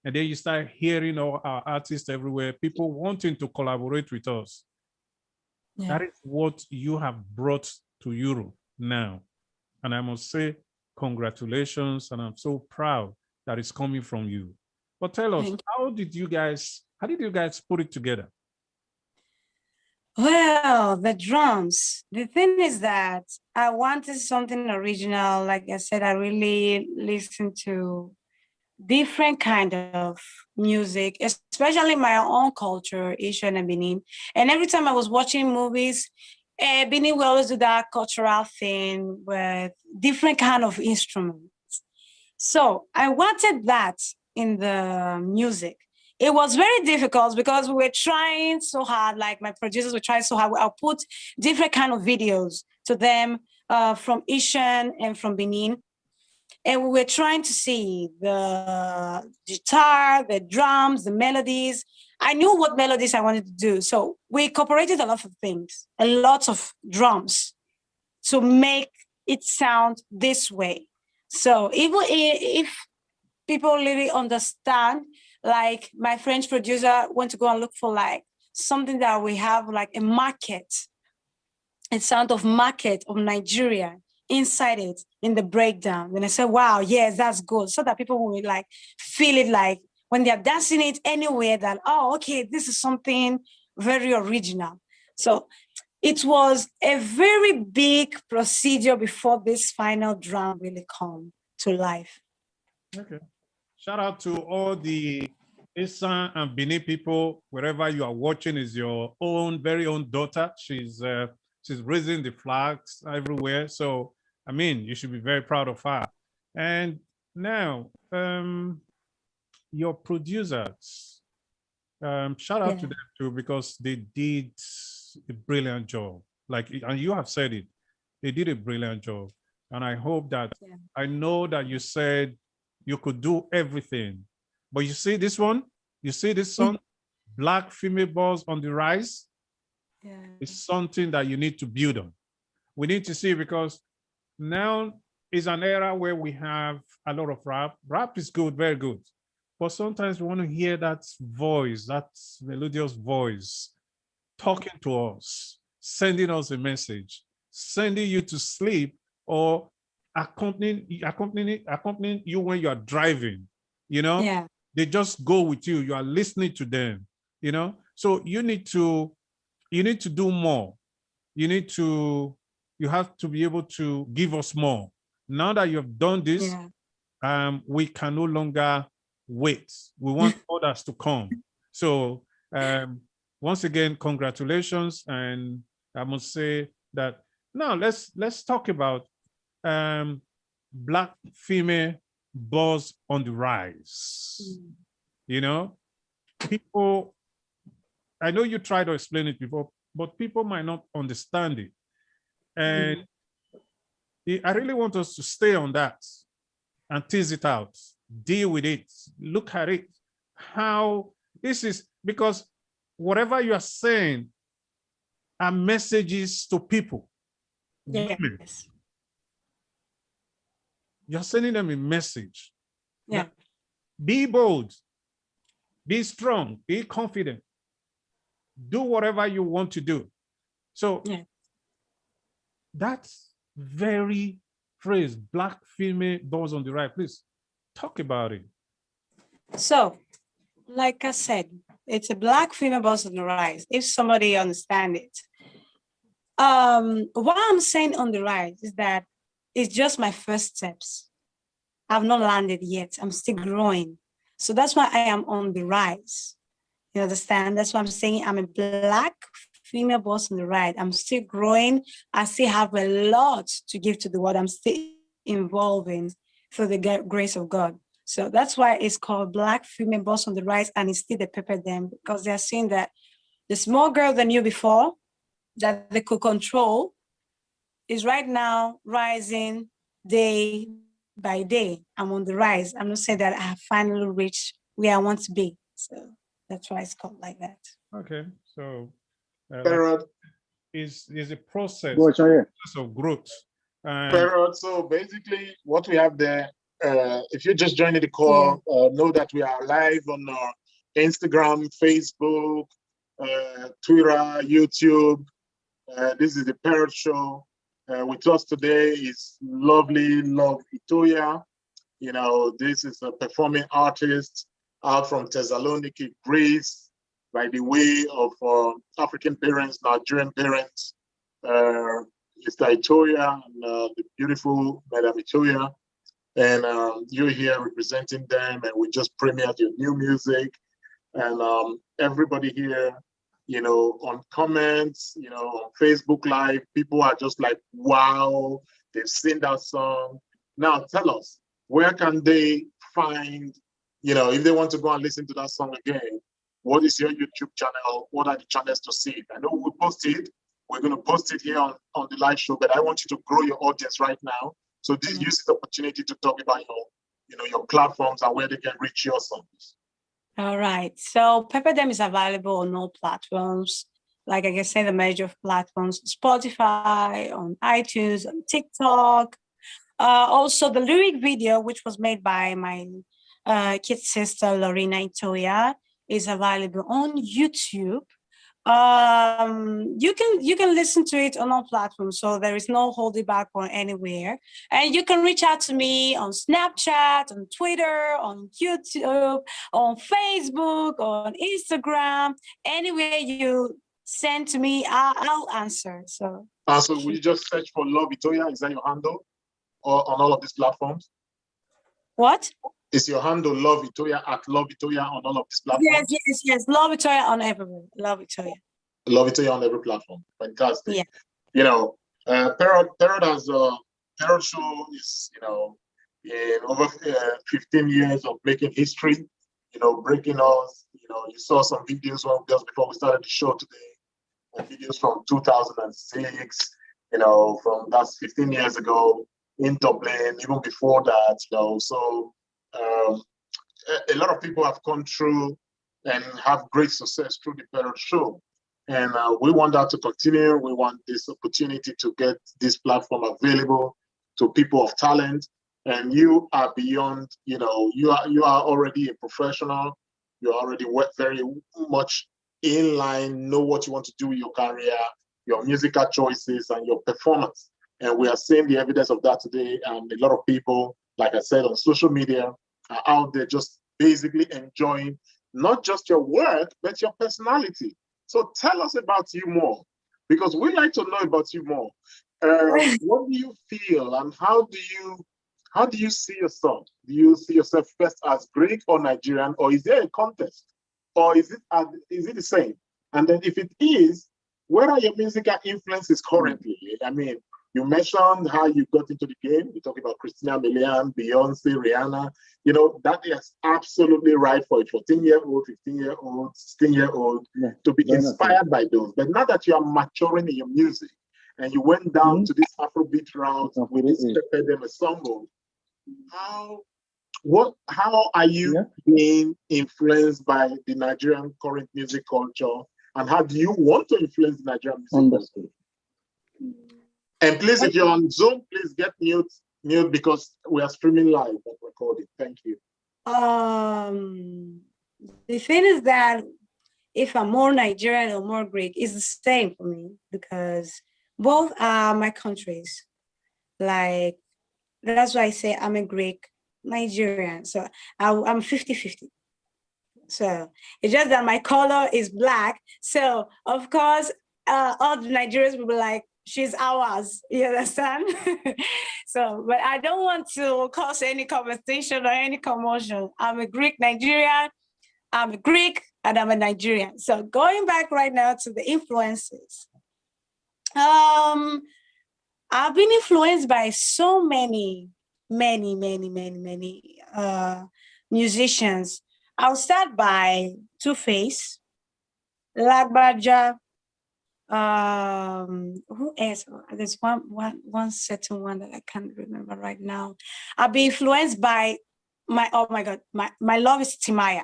And then you start hearing all our artists everywhere, people wanting to collaborate with us. Yeah. That is what you have brought to Europe now. And I must say, congratulations. And I'm so proud that it's coming from you. But tell us, how did you guys put it together? Well, the drums. The thing is that I wanted something original. Like I said, I really listen to different kind of music, especially my own culture, Asian and Benin. And every time I was watching movies, Benin will always do that cultural thing with different kind of instruments. So I wanted that in the music. It was very difficult because we were trying so hard, like my producers were trying so hard. I'll put different kind of videos to them from Ishan and from Benin. And we were trying to see the guitar, the drums, the melodies. I knew what melodies I wanted to do. So we incorporated a lot of things, a lot of drums to make it sound this way. So even if people really understand, like my French producer went to go and look for like something that we have like a market, a sound of market of Nigeria inside it in the breakdown. And I said, wow, yes, that's good. So that people will like feel it like when they're dancing it anywhere that, oh, okay, this is something very original. So it was a very big procedure before this final drum really come to life. Okay. Shout out to all the Isan and Benin people, wherever you are watching is your own, very own daughter. She's raising the flags everywhere. So, I mean, you should be very proud of her. And now, your producers, shout out to them too, because they did a brilliant job. Like, and you have said it, they did a brilliant job. And I hope that, I know that you said you could do everything, but you see this one, you see this song, Black Female Boss on the Rise. It's something that you need to build on. We need to see, because now is an era where we have a lot of rap. Rap is good, very good. But sometimes we want to hear that voice, that melodious voice talking to us, sending us a message, sending you to sleep, or accompanying you when you are driving, you know? Yeah. They just go with you. You are listening to them, you know? So you need to do more. You have to be able to give us more. Now that you have done this, we can no longer wait. We want others to come. So once again, congratulations. And I must say that now let's talk about Black Female Boss on the Rise. You know, people, I know you tried to explain it before, but people might not understand it. And I really want us to stay on that and tease it out, deal with it, look at it, how this is, because whatever you are saying are messages to people. Women. You're sending them a message. Yeah. That be bold, be strong, be confident, do whatever you want to do. So Yeah. that's very phrase, Black female boss on the right. Please talk about it. So, like I said, it's a Black female boss on the rise. If somebody understand it, what I'm saying on the rise is that it's just my first steps. I've not landed yet. I'm still growing. So that's why I am on the rise. You understand? That's why I'm saying I'm a Black female boss on the rise. I'm still growing. I still have a lot to give to the world. I'm still evolving through the grace of God. So that's why it's called Black female boss on the rise, and it's still the pepper them, because they're seeing that the small girl they knew before that they could control is right now rising day by day. I'm on the rise. I'm not saying that I have finally reached where I want to be. So that's why it's called like that. Okay, so Parrot, is a process, Go, Chaya. process of growth. And Parrot. So basically, what we have there, if you're just joining the call, know that we are live on Instagram, Facebook, Twitter, YouTube. This is the Parrot Show. With us today is lovely Love Itoya. You know, this is a performing artist out from Thessaloniki, Greece, by the way of African parents, Nigerian parents. Mr. Itoya and the beautiful Madam Itoya. And you're here representing them, and we just premiered your new music. And everybody here, you know, on comments, you know, on Facebook Live, people are just like, wow, they've seen that song. Now tell us, where can they find, you know, if they want to go and listen to that song again, what is your YouTube channel? What are the channels to see it? I know we post it. We're going to post it here on the live show, but I want you to grow your audience right now. So this use the opportunity to talk about your platforms and where they can reach your songs. All right. So Pepper Them is available on all platforms. Like I can say the major platforms, Spotify, on iTunes, on TikTok. Also the lyric video, which was made by my kid sister, Lorena Itoya, is available on YouTube. You can listen to it on all platforms, so there is no holding back or anywhere. And you can reach out to me on Snapchat, on Twitter, on YouTube, on Facebook, on Instagram. Anywhere you send to me, I'll answer. So will you just search for Love Itoya? Is that your handle, or on all of these platforms? What? Is your handle Love Itoya at Love Itoya on all of these platforms? Yes. Love Itoya on everywhere. Love Itoya. Love Itoya on every platform. Fantastic. Yeah. You know, Parrot has Parrot Show is, you know, in over 15 years of making history, you know, breaking us. You know, you saw some videos just before we started the show today, videos from 2006, you know, that's 15 years ago in Dublin, even before that, you know, so a lot of people have come through and have great success through the Parrot Show. And we want that to continue. We want this opportunity to get this platform available to people of talent. And you are beyond, you know, you are already a professional. You're already very much in line, know what you want to do with your career, your musical choices, and your performance. And we are seeing the evidence of that today. And a lot of people, like I said, on social media are out there just basically enjoying not just your work, but your personality. So tell us about you more, because we like to know about you more. What do you feel, and how do you see yourself? Do you see yourself first as Greek or Nigerian, or is there a contest, or is it the same? And then if it is, where are your musical influences currently? I mean, you mentioned how you got into the game. You talk about Christina Milian, Beyonce, Rihanna. You know, that is absolutely right for a 14-year-old, 15-year-old, 16-year-old to be inspired by those. But now that you are maturing in your music and you went down to this Afrobeat route with this Pepper Them ensemble, how are you being influenced by the Nigerian current music culture? And how do you want to influence the Nigerian music culture? And please, if you're on Zoom, please get mute mute because we are streaming live but recording. Thank you. The thing is that if I'm more Nigerian or more Greek, it's the same for me because both are my countries. Like, that's why I say I'm a Greek Nigerian. So I'm 50-50. So it's just that my color is black. So of course, all the Nigerians will be like, she's ours. You understand? So, but I don't want to cause any conversation or any commotion. I'm a Greek Nigerian. I'm a Greek and I'm a Nigerian. So going back right now to the influences. I've been influenced by so many musicians. I'll start by Two-Face, Lagbaja, who else? There's one certain one that I can't remember right now. I'll be influenced by oh my God, my love is Timaya.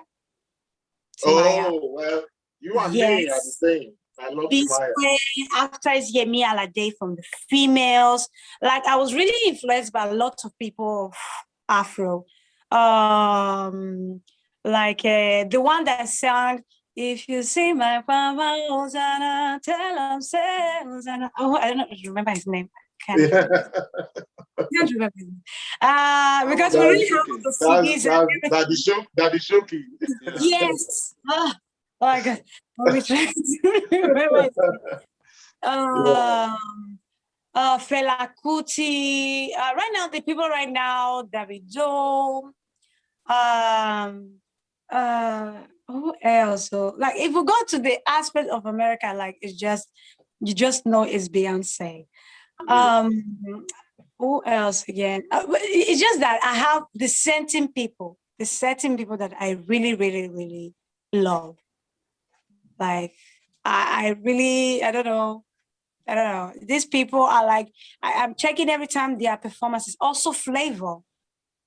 Oh, well, you and me are the Yes. same. I love Timaya. After is Yemi Alade from the females. Like, I was really influenced by a lot of people of Afro. Like the one that sang, if you see my mama, Hosanna, tell him, say, Hosanna. Oh, I don't remember his name. Can't remember his name. Because we really have the CDs and everything. Daddy Shoki. Yes. Oh my God. Let me try to remember his name. Fela Kuti. Right now, the people right now, Davido. Who else? So, like, if we go to the aspect of America, like, it's just, you just know it's Beyonce. Who else again? It's just that I have the certain people that I really, really, really love. Like, I really, I don't know. These people are like, I'm checking every time their performances. Also Flavor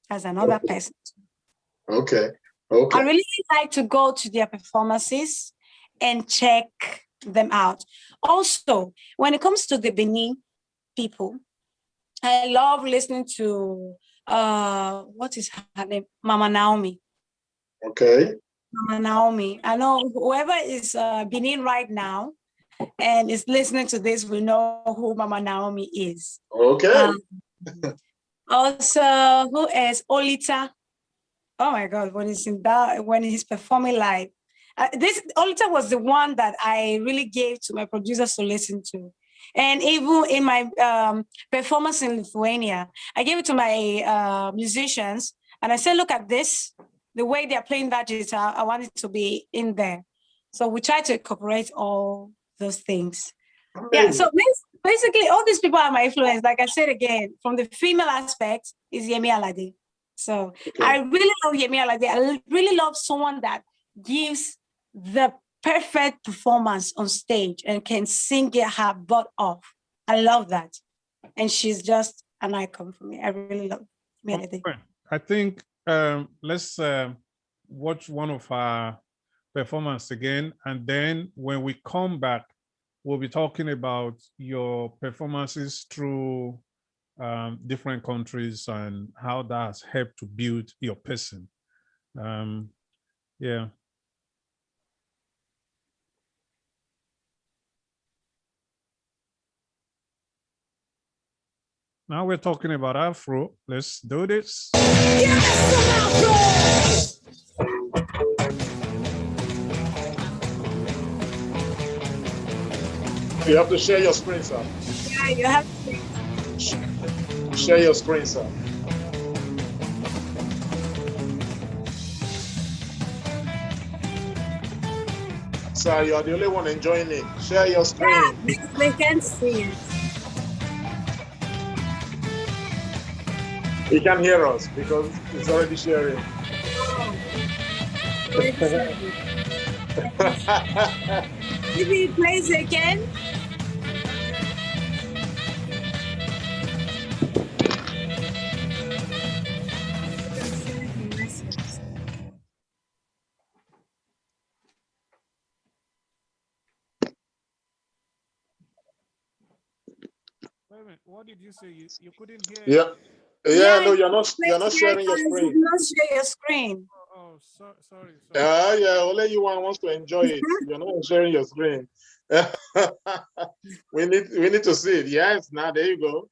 as another person. Okay. I really like to go to their performances and check them out. Also, when it comes to the Benin people, I love listening to what is her name? Mama Naomi. Okay. Mama Naomi. I know whoever is Benin right now and is listening to this will know who Mama Naomi is. Okay. Also, who is Olita? Oh my God, when he's performing live. This Olita was the one that I really gave to my producers to listen to. And even in my performance in Lithuania, I gave it to my musicians and I said, look at this, the way they're playing that guitar, I want it to be in there. So we try to incorporate all those things. Yeah, so basically all these people are my influence. Like I said again, from the female aspect is Yemi Alade. So I really love Yemi Alade. I really love someone that gives the perfect performance on stage and can sing it her butt off. I love that. And she's just an icon for me. I really love Yemi Alade. I think let's watch one of our performance again. And then when we come back, we'll be talking about your performances through different countries and how that has helped to build your person. Yeah. Now we're talking about Afro. Let's do this. Yes, You have to share your screen, sir. Yeah, you have to. Share your screen, sir. Sir, you are the only one enjoying it. Share your screen. Yeah, they can see it. He can hear us because it's already sharing. Maybe it plays again. Wait a minute, what did you say? You couldn't hear? Yeah. Yeah, no, it's you're not sharing your very screen. Do not share your screen. Oh, sorry. Yeah, only you one wants to enjoy it. You're not sharing your screen. we need to see it. Yes, now there you go.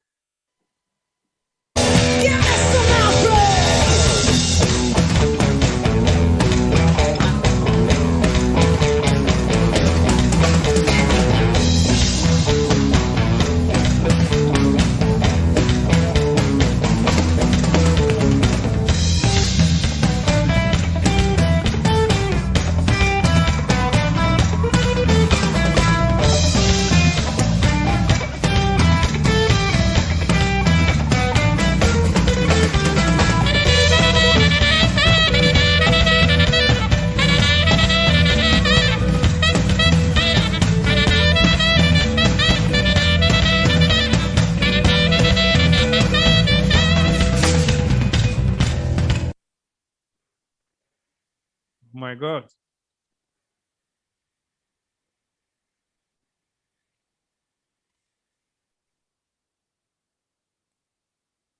My God.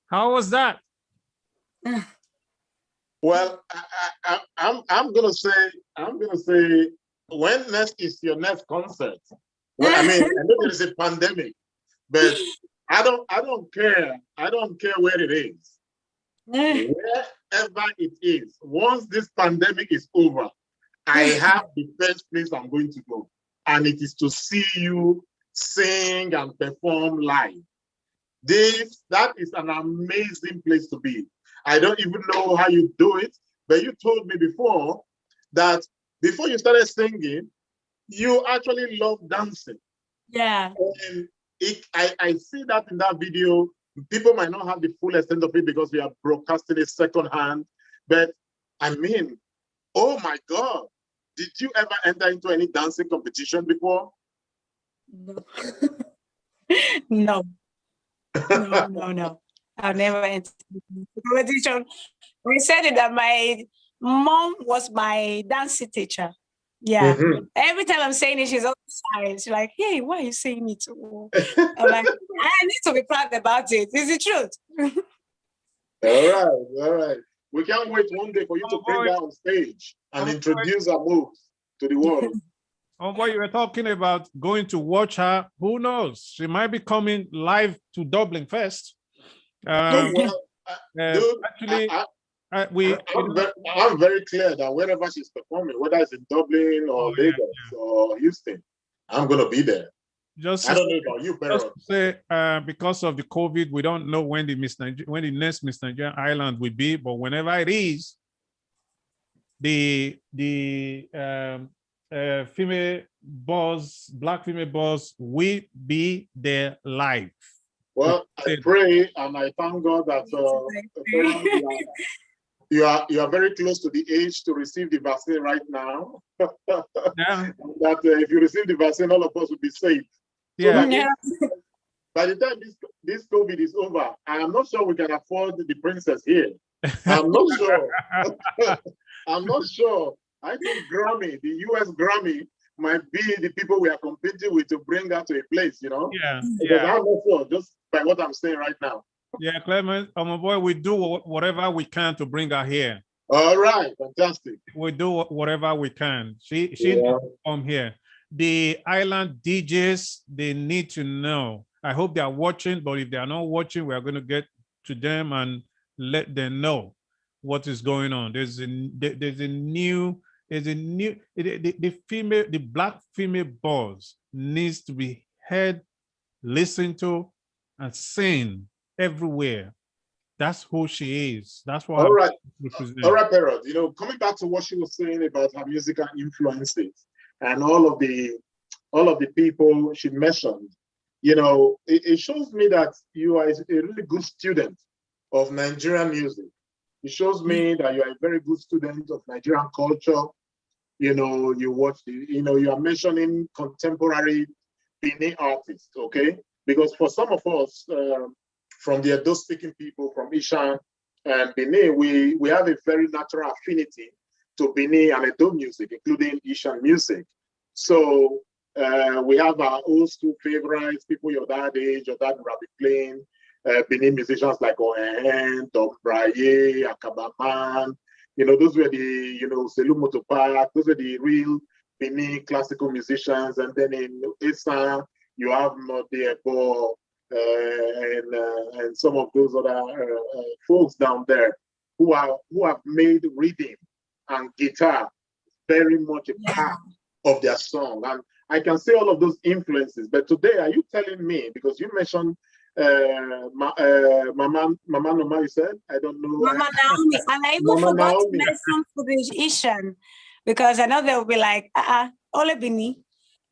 How was that? Well, I'm gonna say when next is your next concert? Well, I mean, I know there is a pandemic, but I don't care. I don't care where it is. Wherever it is, once this pandemic is over, I have the first place I'm going to go, and it is to see you sing and perform live. That is an amazing place to be. I don't even know how you do it, but you told me before that before you started singing, you actually love dancing. Yeah. And I see that in that video. People might not have the full extent of it because we are broadcasting it secondhand, but I mean, oh my God, did you ever enter into any dancing competition before? No. No. I've never entered competition. We said it that my mom was my dancing teacher. Yeah. Mhm. Every time I'm saying it, she's always silent. She's like, hey, why are you saying it? I'm like, I need to be proud about it. It's the truth. All right. We can't wait one day for you to bring her on stage and introduce her moves to the world. Oh boy, you were talking about going to watch her. Who knows? She might be coming live to Dublin first. Well, dude, Actually, I'm very clear that wherever she's performing, whether it's in Dublin or Lagos or Houston, I'm going to be there. Just I don't know about you, Pero. just to say, because of the COVID, we don't know when the next Miss Nigerian Island will be, but whenever it is, the female boss, black female boss, will be there live. Well, I pray and I thank God that you are very close to the age to receive the vaccine right now. Yeah. That if you receive the vaccine, all of us will be safe. Yeah. So by the time this COVID is over, I am not sure we can afford the princess here. I'm not sure. I'm not sure. I think Grammy, the US Grammy, might be the people we are competing with to bring her to a place, you know? Yeah. Because I'm not sure, just by what I'm saying right now. Yeah, Clement, my boy, we do whatever we can to bring her here. All right, fantastic. We do whatever we can. She needs to come here. The island DJs, they need to know. I hope they are watching, but if they are not watching, we are going to get to them and let them know what is going on. The black female boss needs to be heard, listened to, and seen everywhere. That's who she is. That's what. All right, Parrot. You know, coming back to what she was saying about her musical influences and all of the people she mentioned, you know, it shows me that you are a really good student of Nigerian music. It shows me that you are a very good student of Nigerian culture. You know, you are mentioning contemporary Benin artists, okay? Because for some of us, from the Edo-speaking people, from Ishan and Benin, we have a very natural affinity to Benin and Edo music, including Ishan music. So we have our old school favorites, people your dad age, your dad will be playing. Benin musicians like Ohen, Dom Braye, Akabaman. You know, those were the, you know, Selu Motopak, those were the real Benin classical musicians. And then in Esan, you have Modiebo and some of those other folks down there who have made rhythm and guitar very much a part of their song. And I can say all of those influences, but today, are you telling me, because you mentioned Mama Noma, you said? I don't know. Mama Naomi. And I even Mama forgot Naomi. to mention Fudish Ishan, because I know they will be like, Ole Bini.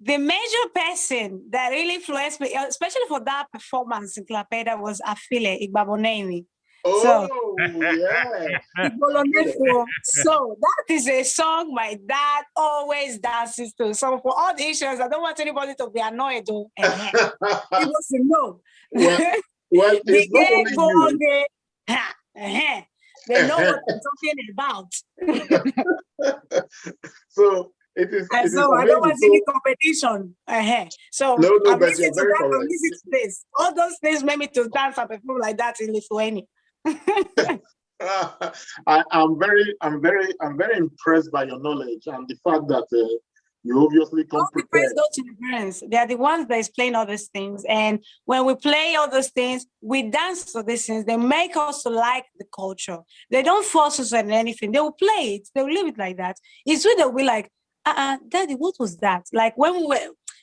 The major person that really influenced me, especially for that performance in Clapeda, was Afile Igbabonemi. Oh, yeah. Igbolonefo. So that is a song my dad always dances to. So for all the issues, I don't want anybody to be annoyed. Though. He wants to know. Well, it's not only you. They know what I'm talking about. So it is. And It so is I don't want amazing. any competition. So No, I'm but listening you're to very that, I'm correct. listening to this. All those things made me to dance and perform like that in Lithuania. I'm very impressed by your knowledge and the fact that you obviously come All the praise prepared. go to the parents. They are the ones that is playing all these things. And when we play all those things, we dance to these things. They make us to like the culture. They don't force us on anything. They will play it. They will leave it like that. It's when they'll be like, Daddy, what was that? Like when we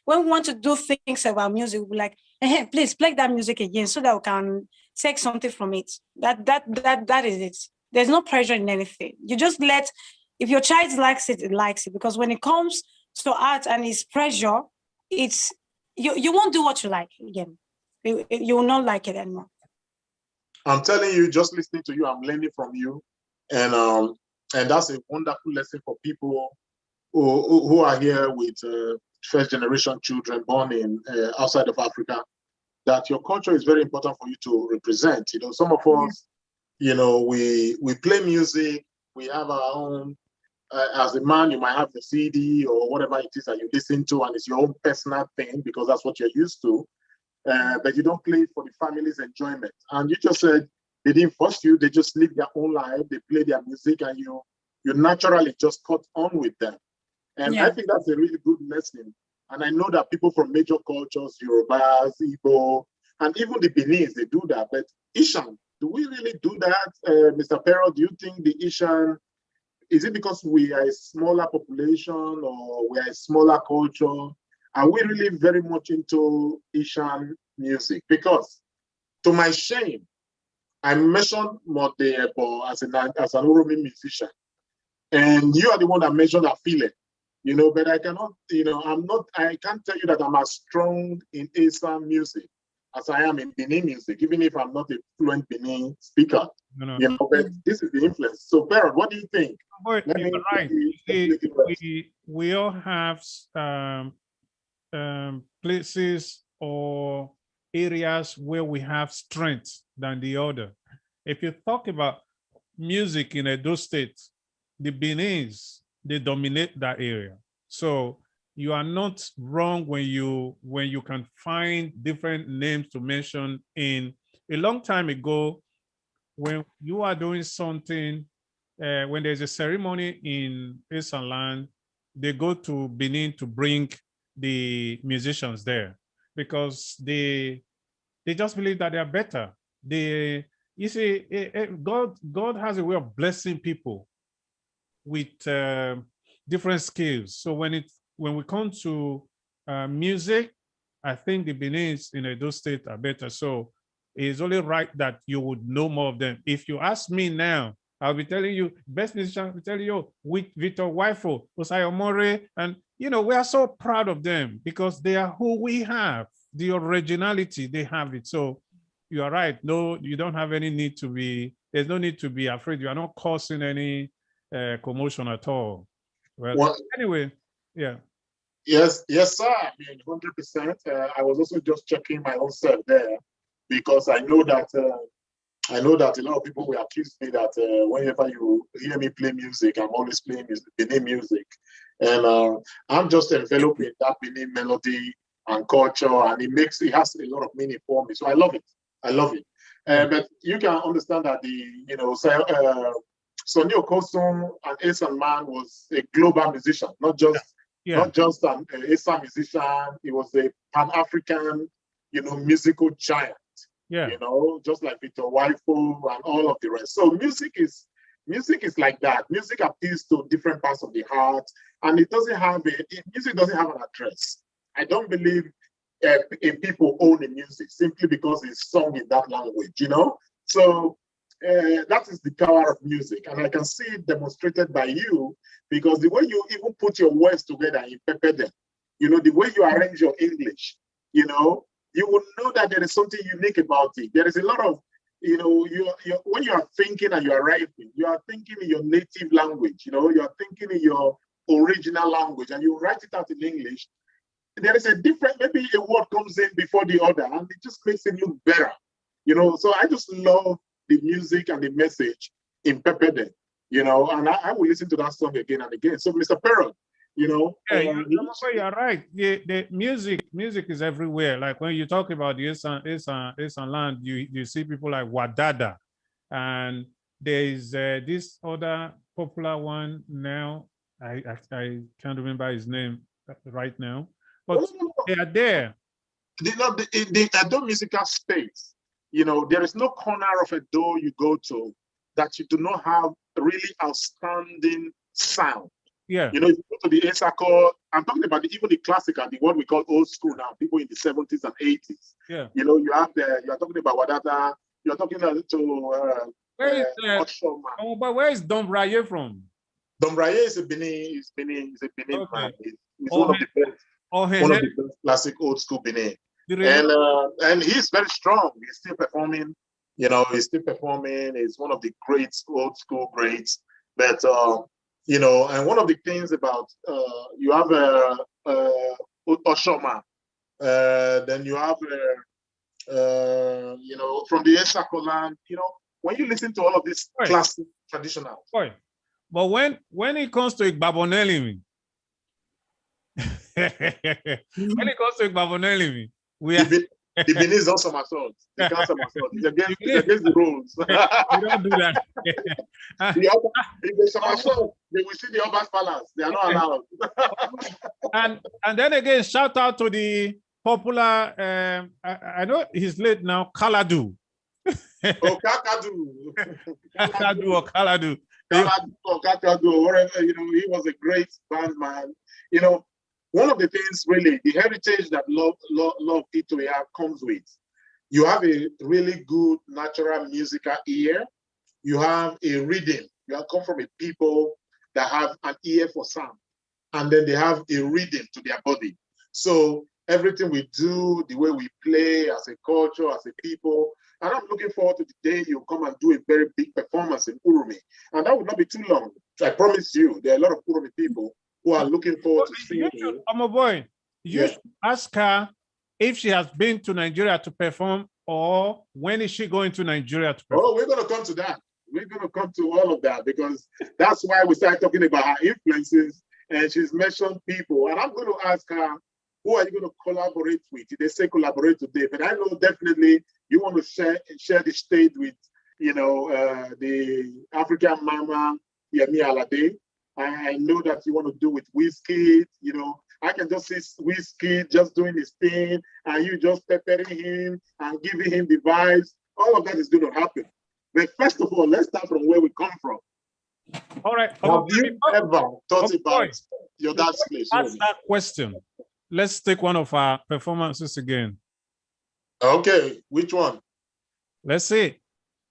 want to do things about music, we'll be like, please play that music again so that we can take something from it. That is it. There's no pressure in anything. You just let, if your child likes it, it likes it. Because when it comes to art and it's pressure, it's you won't do what you like again. You will not like it anymore. I'm telling you, just listening to you, I'm learning from you, and that's a wonderful lesson for people who are here with first generation children born in outside of Africa. That your culture is very important for you to represent. You know, some of us, you know, we play music, we have our own. As a man, you might have the CD or whatever it is that you listen to, and it's your own personal thing because that's what you're used to. But you don't play it for the family's enjoyment. And you just said they didn't force you; they just live their own life. They play their music, and you naturally just caught on with them. And I think that's a really good lesson. And I know that people from major cultures, Yorubas, Igbo, and even the Beninese, they do that. But Ishan, do we really do that? Mr. Pero, do you think the Ishan, is it because we are a smaller population or we are a smaller culture? Are we really very much into Ishan music? Because to my shame, I mentioned Modiebo as an Uromi musician. And you are the one that mentioned Afile. You know, but I cannot, you know, I can't tell you that I'm as strong in Esan music as I am in Benin music, even if I'm not a fluent Benin speaker. No. You know, but this is the influence. So, Baron, what do you think? But you're right. We all have places or areas where we have strength than the other. If you talk about music in Edo State, the Beninese, they dominate that area. So you are not wrong when you can find different names to mention. In a long time ago, when you are doing something, when there's a ceremony in Esan land, they go to Benin to bring the musicians there because they just believe that they are better. You see, God has a way of blessing people with different skills. So when we come to music, I think the Beninese in Edo State are better. So it's only right that you would know more of them. If you ask me now, I'll be telling you, best musician will tell you with Victor Waifo, Osayo More, and you know, we are so proud of them because they are who we have, the originality, they have it. So you are right. No, you don't have any need to be, there's no need to be afraid. You are not causing any commotion at all. Well, anyway, yeah. Yes, sir. I mean, 100%. I was also just checking my own self there because I know that a lot of people will accuse me that whenever you hear me play music, I'm always playing Benin music, and I'm just enveloped in that Benin melody and culture, and it has a lot of meaning for me. So I love it. But you can understand that Sonny Okosun and Esan Man was a global musician, not just an Esan musician. He was a Pan-African, musical giant. Yeah. Just like Victor Waifo and all of the rest. So music is like that. Music appeals to different parts of the heart, and music doesn't have an address. I don't believe people own the music simply because it's sung in that language, So that is the power of music, and I can see it demonstrated by you, because the way you even put your words together in Pepe Dem, the way you arrange your English, you will know that there is something unique about it. There is a lot of, when you are thinking and you are writing, you are thinking in your native language, you are thinking in your original language, and you write it out in English. There is a different, maybe a word comes in before the other, and it just makes it look better, So I just love the music and the message in Pepe Dem, and I will listen to that song again and again. So, Mr. Perrott, you're right. The music is everywhere. Like when you talk about the Esan land, you see people like Wadada, and there is this other popular one now. I can't remember his name right now, but they are there. The Edo musical space, there is no corner of Edo you go to that you do not have really outstanding sound. Yeah. If you go to the Esako, I'm talking about even the classical, the one we call old school now, people in the 70s and 80s. Yeah. You are talking about Wadada, you're talking to but where is Don Braye from? Don Braye is a Benin, Benin man. He's one of the best classic old school Benin. And he's very strong. He's still performing, He's one of the great old school greats. But and one of the things about you have Oshoma, then you have from the Esako land, when you listen to all of these classic traditionals. But when it comes to Igbabonelimi, we are the Benin don't somersault. They can't somersault. It's against the rules. We don't do that. If they somersault, they will see the Oba's palace. They are not allowed. and then again, shout out to the popular. I know he's late now. Kaladu. Kakadu. Kakadu or Kaladu. Kakadu or whatever. He was a great band man. One of the things really, the heritage that Love Itoya comes with, you have a really good natural musical ear. You have a rhythm. You have come from a people that have an ear for sound, and then they have a rhythm to their body. So everything we do, the way we play as a culture, as a people, and I'm looking forward to the day you come and do a very big performance in Urumi. And that would not be too long. I promise you, there are a lot of Urumi people who are looking forward to seeing you. You should ask her if she has been to Nigeria to perform, or when is she going to Nigeria to perform? Oh, we're going to come to that. We're going to come to all of that, because that's why we started talking about her influences, and she's mentioned people. And I'm going to ask her, who are you going to collaborate with? They say collaborate today, but I know definitely you want to share the stage with, the African Mama, Yemi Alade. I know that you want to do with Wizkid, I can just see Wizkid just doing his thing, and you just peppering him and giving him the vibes. All of that is going to happen. But first of all, let's start from where we come from. All right. Have you ever thought about your dad's place? Ask that question. Let's take one of our performances again. Okay, which one? Let's see.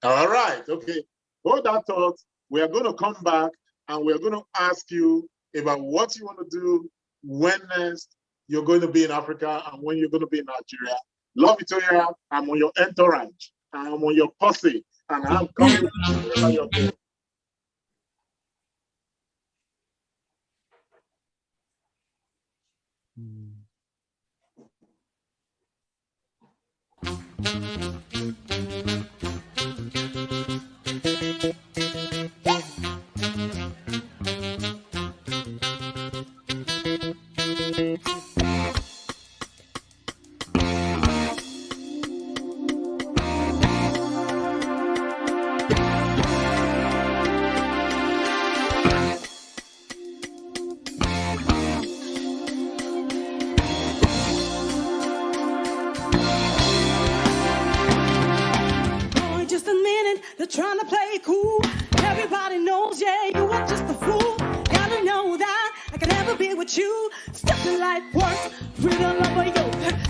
All right, okay. Hold that thought. We are going to come back, and we're going to ask you about what you want to do when next you're going to be in Africa and when you're going to be in Nigeria. Love Victoria, I'm on your entourage. I'm on your posse, and I'm coming wherever you're going. trying to play it cool. Everybody knows, yeah, you are just a fool. Gotta know that I can never be with you. Stuck in life works, real love of you.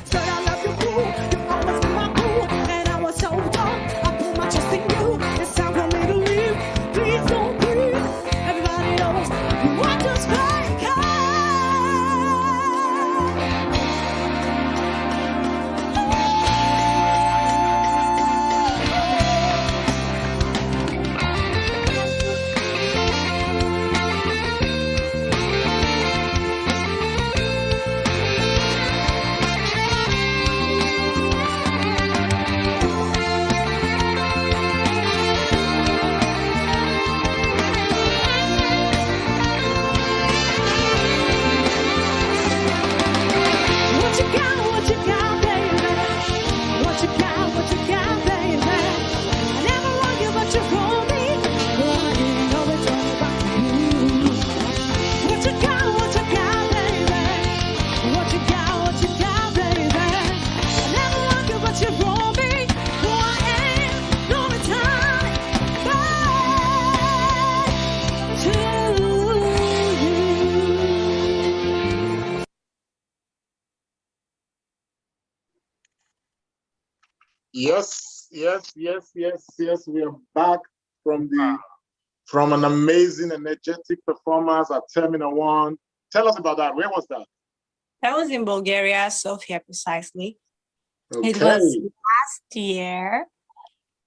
Said I love you, boo. You always be my boo. And I was so dumb, I put my trust in you. It's time for me to leave. Please don't breathe. Everybody knows you are just fake. Yes. We are back from an amazing, energetic performance at Terminal 1. Tell us about that. Where was that? That was in Bulgaria, Sofia, precisely. Okay. It was last year.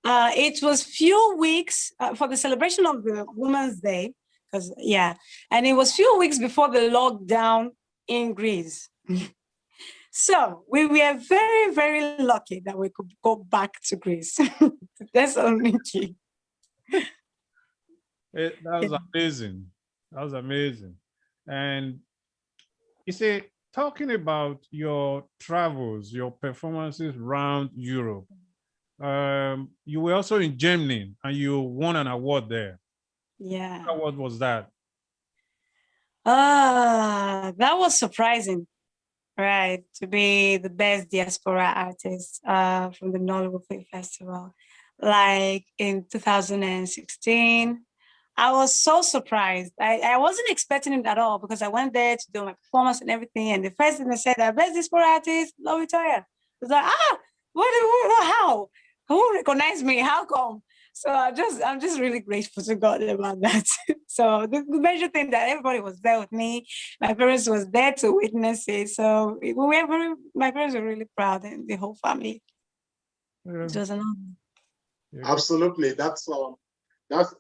It was few weeks for the celebration of the Women's Day, and it was few weeks before the lockdown in Greece. So we were very, very lucky that we could go back to Greece. That's only key. That was amazing. That was amazing. And you see, talking about your travels, your performances around Europe, you were also in Germany and you won an award there. Yeah. What award was that? That was surprising, right? To be the best diaspora artist from the Nollywood Film Festival. Like in 2016, I was so surprised. I wasn't expecting it at all because I went there to do my performance and everything. And the first thing they said, best diaspora artist, Lo Victoria. I was like, how? Who recognized me? How come? So I'm just really grateful to God about that. So the major thing that everybody was there with me. My parents was there to witness it. So my parents were really proud, and the whole family. Yeah. It was an honor. Yeah. Absolutely. That's amazing.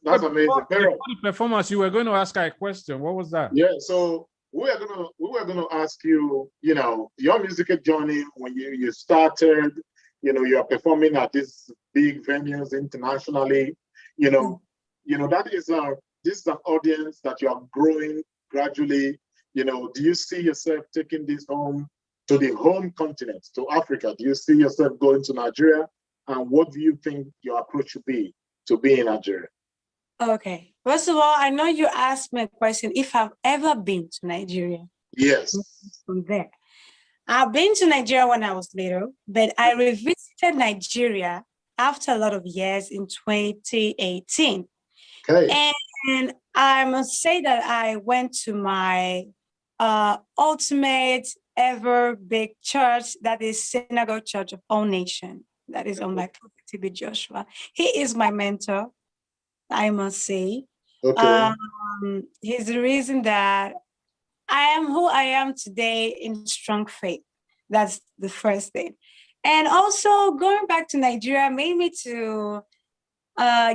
Before the performance, you were going to ask her a question. What was that? Yeah, so we were gonna ask you, your musical journey when you started, you are performing at these big venues internationally, that is this is an audience that you are growing gradually. Do you see yourself taking this home to the home continent, to Africa? Do you see yourself going to Nigeria? And what do you think your approach should be to be in Nigeria? Okay. First of all, I know you asked me a question if I've ever been to Nigeria. Yes. From there. I've been to Nigeria when I was little, but I revisited Nigeria after a lot of years in 2018. Okay. And I must say that I went to my ultimate ever big church, that is Synagogue Church of All Nations. That is on my Prophet TB Joshua. He is my mentor, I must say. Okay. He's the reason that I am who I am today in strong faith. That's the first thing. And also going back to Nigeria made me to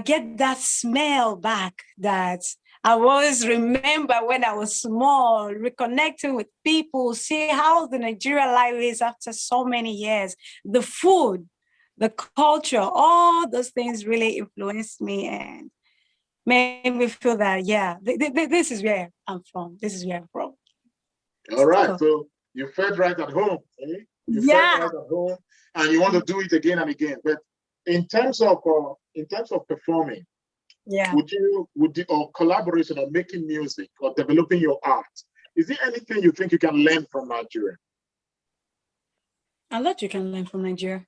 get that smell back that I always remember when I was small, reconnecting with people, see how the Nigeria life is after so many years. The food, the culture, all those things really influenced me and made me feel that, this is where I'm from. This is where I'm from. All right. So you felt right at home. Eh? You felt right at home, and you want to do it again and again. But in terms of performing, would you or collaboration or making music or developing your art, is there anything you think you can learn from Nigeria? A lot you can learn from Nigeria.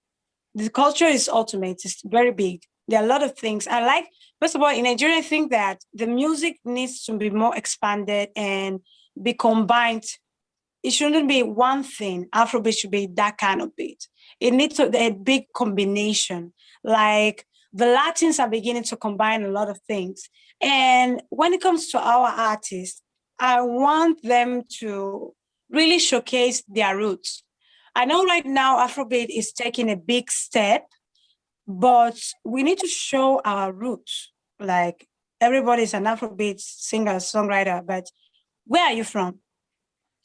The culture is ultimate. It's very big. There are a lot of things. I like, first of all, in Nigeria, I think that the music needs to be more expanded and be combined. It shouldn't be one thing. Afrobeat should be that kind of beat. It needs a big combination. Like the Latins are beginning to combine a lot of things. And when it comes to our artists, I want them to really showcase their roots. I know right now Afrobeat is taking a big step, but we need to show our roots. Like everybody's an Afrobeat singer, songwriter, but where are you from?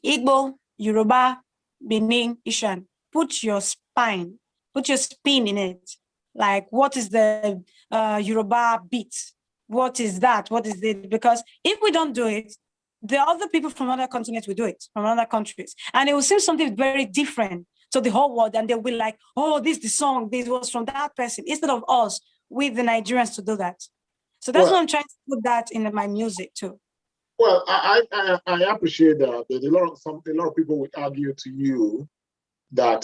Igbo, Yoruba, Benin, Ishan. Put your spine, put your spin in it. Like, what is the Yoruba beat? What is that? What is it? Because if we don't do it, the other people from other continents will do it, from other countries. And it will seem something very different to the whole world. And they'll be like, oh, this is the song, this was from that person, instead of us, with the Nigerians to do that. So that's Well- why I'm trying to put that in my music too. Well, I appreciate that. There's a lot of people would argue to you that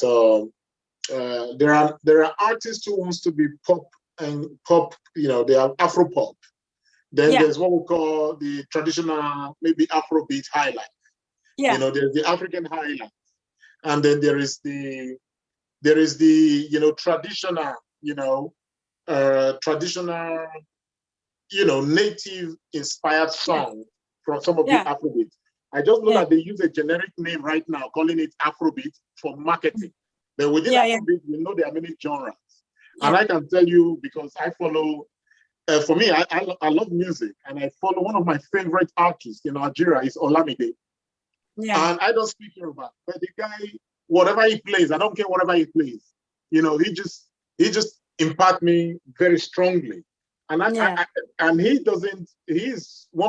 there are artists who wants to be pop and pop, they are Afro pop. Then Yeah. there's what we call the traditional, maybe Afrobeat highlight. Yeah. There's the African highlight, and then there is the traditional, native inspired song from some of Yeah. the Afrobeat. I just know Yeah. that they use a generic name right now, calling it Afrobeat for marketing. But within Yeah, yeah. Afrobeat, we know there are many genres. Yeah. And I can tell you, because I follow, for me, I love music, and I follow one of my favorite artists in Nigeria is Olamide. Yeah. And I don't speak Yoruba, but the guy, whatever he plays, I don't care whatever he plays. He just impacts me very strongly. And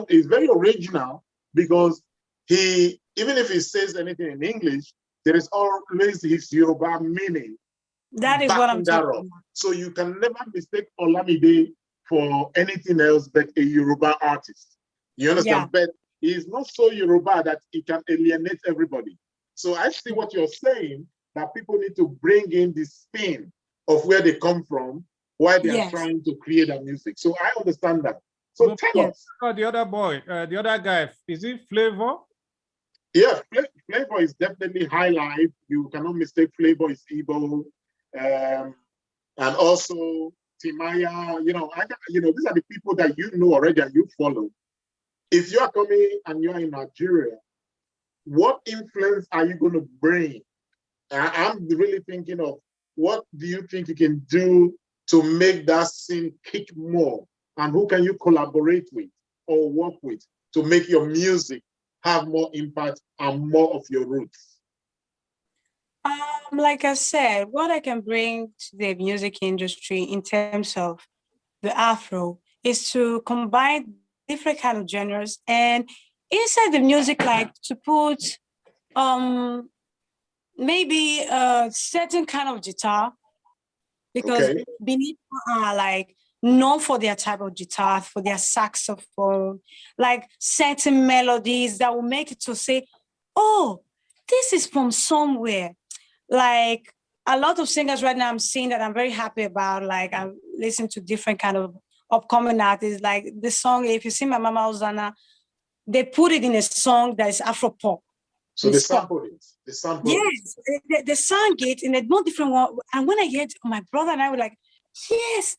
he's very original, because even if he says anything in English, there is always his Yoruba meaning. That is what I'm backing that talking up. about. So you can never mistake Olamide for anything else but a Yoruba artist. You understand? Yeah. But he's not so Yoruba that he can alienate everybody. So I see what you're saying, that people need to bring in the spin of where they come from while they're Yes. trying to create their music. So I understand that. So But tell Yes. us. the other boy, the other guy, is it Flavor? Yeah, Flavor is definitely high life. You cannot mistake Flavor is Igbo. And also Timaya, these are the people that you know already and you follow. If you are coming and you're in Nigeria, what influence are you going to bring? I'm really thinking of, what do you think you can do to make that scene kick more? And who can you collaborate with or work with to make your music have more impact and more of your roots? Like I said, what I can bring to the music industry in terms of the Afro is to combine different kind of genres, and inside the music, like to put maybe a certain kind of guitar, because Okay. Benin are like known for their type of guitar, for their saxophone, like certain melodies that will make it to say, oh, this is from somewhere. Like a lot of singers right now I'm seeing that I'm very happy about. Like I listen to different kind of upcoming artists. Like the song, if you see my Mama Ozana, they put it in a song that is Afro pop. So they It's pop. sampled it. They sampled it. Yes, they sang it in a more different one. And when I heard, my brother and I were like, yes,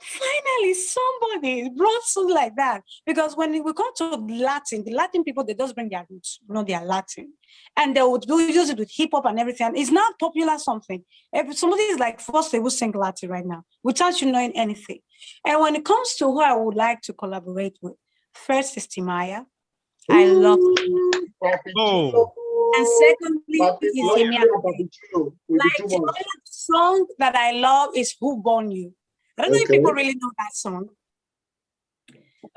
finally somebody brought something like that. Because when we come to the Latin people, they just bring their roots, they are Latin. And they would use it with hip hop and everything. It's not popular something. If somebody is like, first they will sing Latin right now, without you knowing anything. And when it comes to who I would like to collaborate with, first is Timaya. I love her. Papi Oh. Chulo. And secondly, Papi is Chulo, Yemi Papi Chulo, with Like the two the ones. other song that I love is Who Born You. I don't know if Okay. people really know that song.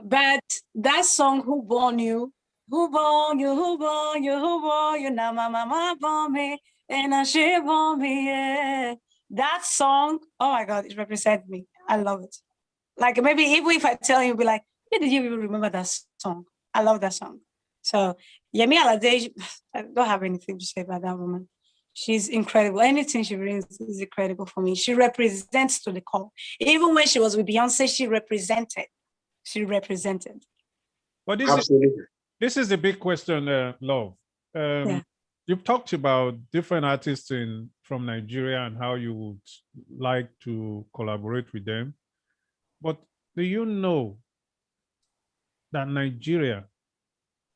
But that song, Who Born You, who born you, who born you, who born you, now my mama born me, and now she born me, yeah. That song, oh my God, it represents me. I love it. Like maybe even if I tell you, be like, where did you even remember that song? I love that song. So Yemi Alade, I don't have anything to say about that woman. She's incredible. Anything she brings is incredible for me. She represents to the core. Even when she was with Beyonce, she represented. She represented. But Absolutely. this is the big question, Love. Yeah. You've talked about different artists from Nigeria and how you would like to collaborate with them. But do you know that Nigeria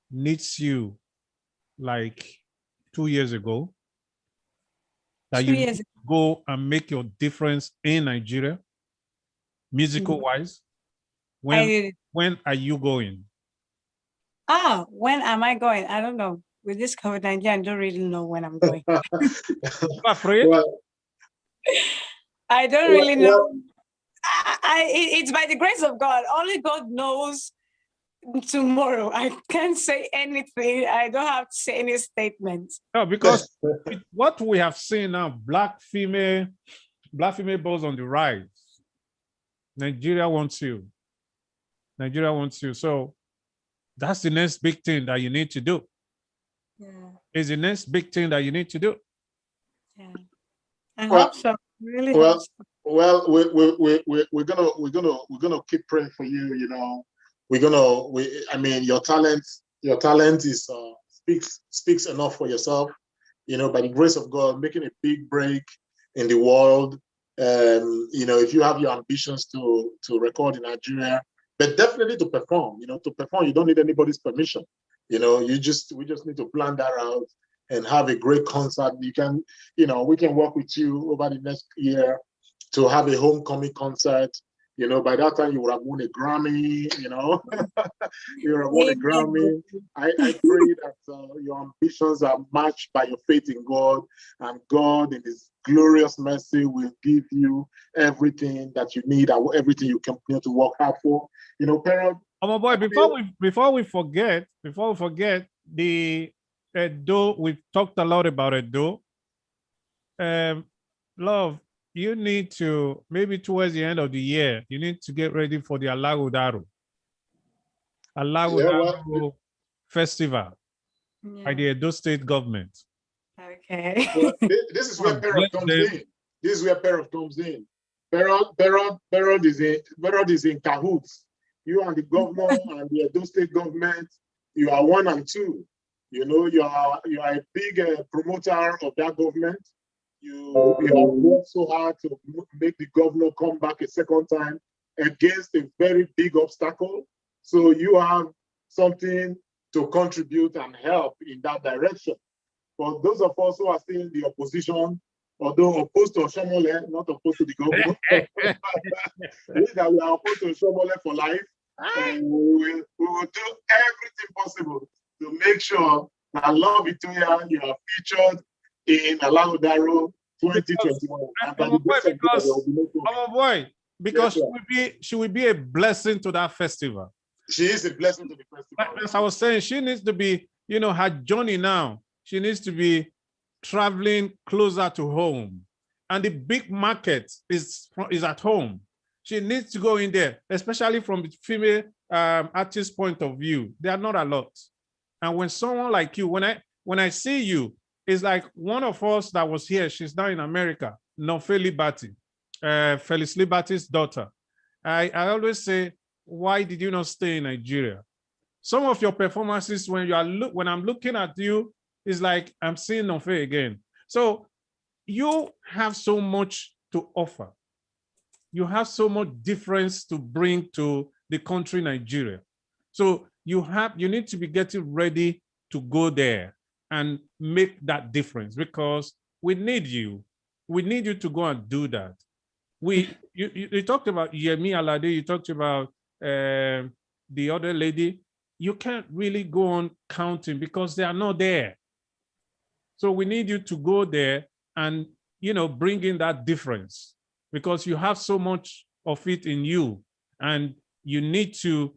needs you like 2 years ago? That 2 you years need to go and make your difference in Nigeria, musical wise? When are you going? When am I going? I don't know. With this COVID-19, I don't really know when I'm going. Afraid? Well, I don't really know. It's by the grace of God. Only God knows tomorrow. I can't say anything. I don't have to say any statements. No, because with what we have seen now, black female boys on the rise. Nigeria wants you. Nigeria wants you. So that's the next big thing that you need to do. Yeah. Is the next big thing that you need to do. Yeah. I Well, hope so. Really well, hope so. Well, we're gonna keep praying for you. You know, I mean, your talent is speaks enough for yourself. You know, by the grace of God, making a big break in the world. You know, if you have your ambitions to record in Nigeria, but definitely to perform. You know, to perform, you don't need anybody's permission. You know, we just need to plan that out and have a great concert. You can, you know, we can work with you over the next year to have a homecoming concert. You know, by that time you would have won a Grammy, you know, you would have won a Grammy. I pray that your ambitions are matched by your faith in God, and God in His glorious mercy will give you everything that you need and everything you continue to work hard for. You know, parent. Oh my boy, before we forget the Edo, we've talked a lot about Edo. Love, you need to, maybe towards the end of the year, you need to get ready for the Alagodaru Festival by the Edo State government. Okay. Well, this is where Parrot comes in. This is where Parrot comes in. Parrot is in cahoots. You and the governor and the Edo State government, you are one and two. You know, you are a big promoter of that government. You have worked so hard to make the governor come back a second time against a very big obstacle. So you have something to contribute and help in that direction. For those of us who are still in the opposition, although opposed to Oshomole, not opposed to the government, we are opposed to Oshomole for life. And we will do everything possible to make sure that Love Ituya, you are featured in Alagodaru 2021. Because she will be a blessing to that festival. She is a blessing to the festival. As I was saying, she needs to be, you know, her journey now. She needs to be traveling closer to home. And the big market is at home. She needs to go in there, especially from the female artist point of view. They are not a lot. And when someone like you, when I see you, it's like one of us that was here, she's now in America, Nofe Liberty, Felice Liberty's daughter. I always say, why did you not stay in Nigeria? Some of your performances, when I'm looking at you, it's like I'm seeing Nofe again. So you have so much to offer. You have so much difference to bring to the country, Nigeria. So you need to be getting ready to go there and make that difference, because we need you. We need you to go and do that. You talked about Yemi Alade, you talked about the other lady. You can't really go on counting because they are not there. So we need you to go there and, you know, bring in that difference, because you have so much of it in you, and you need to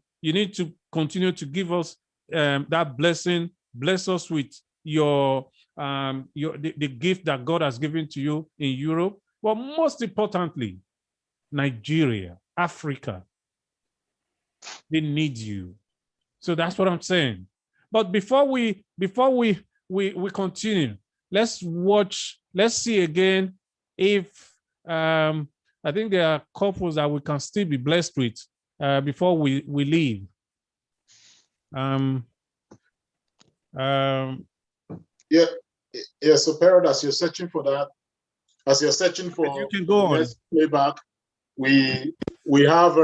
continue to give us that blessing. Bless us with the gift that God has given to you in Europe, but most importantly, Nigeria, Africa, they need you. So that's what I'm saying. But before we continue, let's see again if I think there are couples that we can still be blessed with before we leave. Yeah. So, Parrot, as you're searching for that, as you're searching for you can go on. next playback, we have,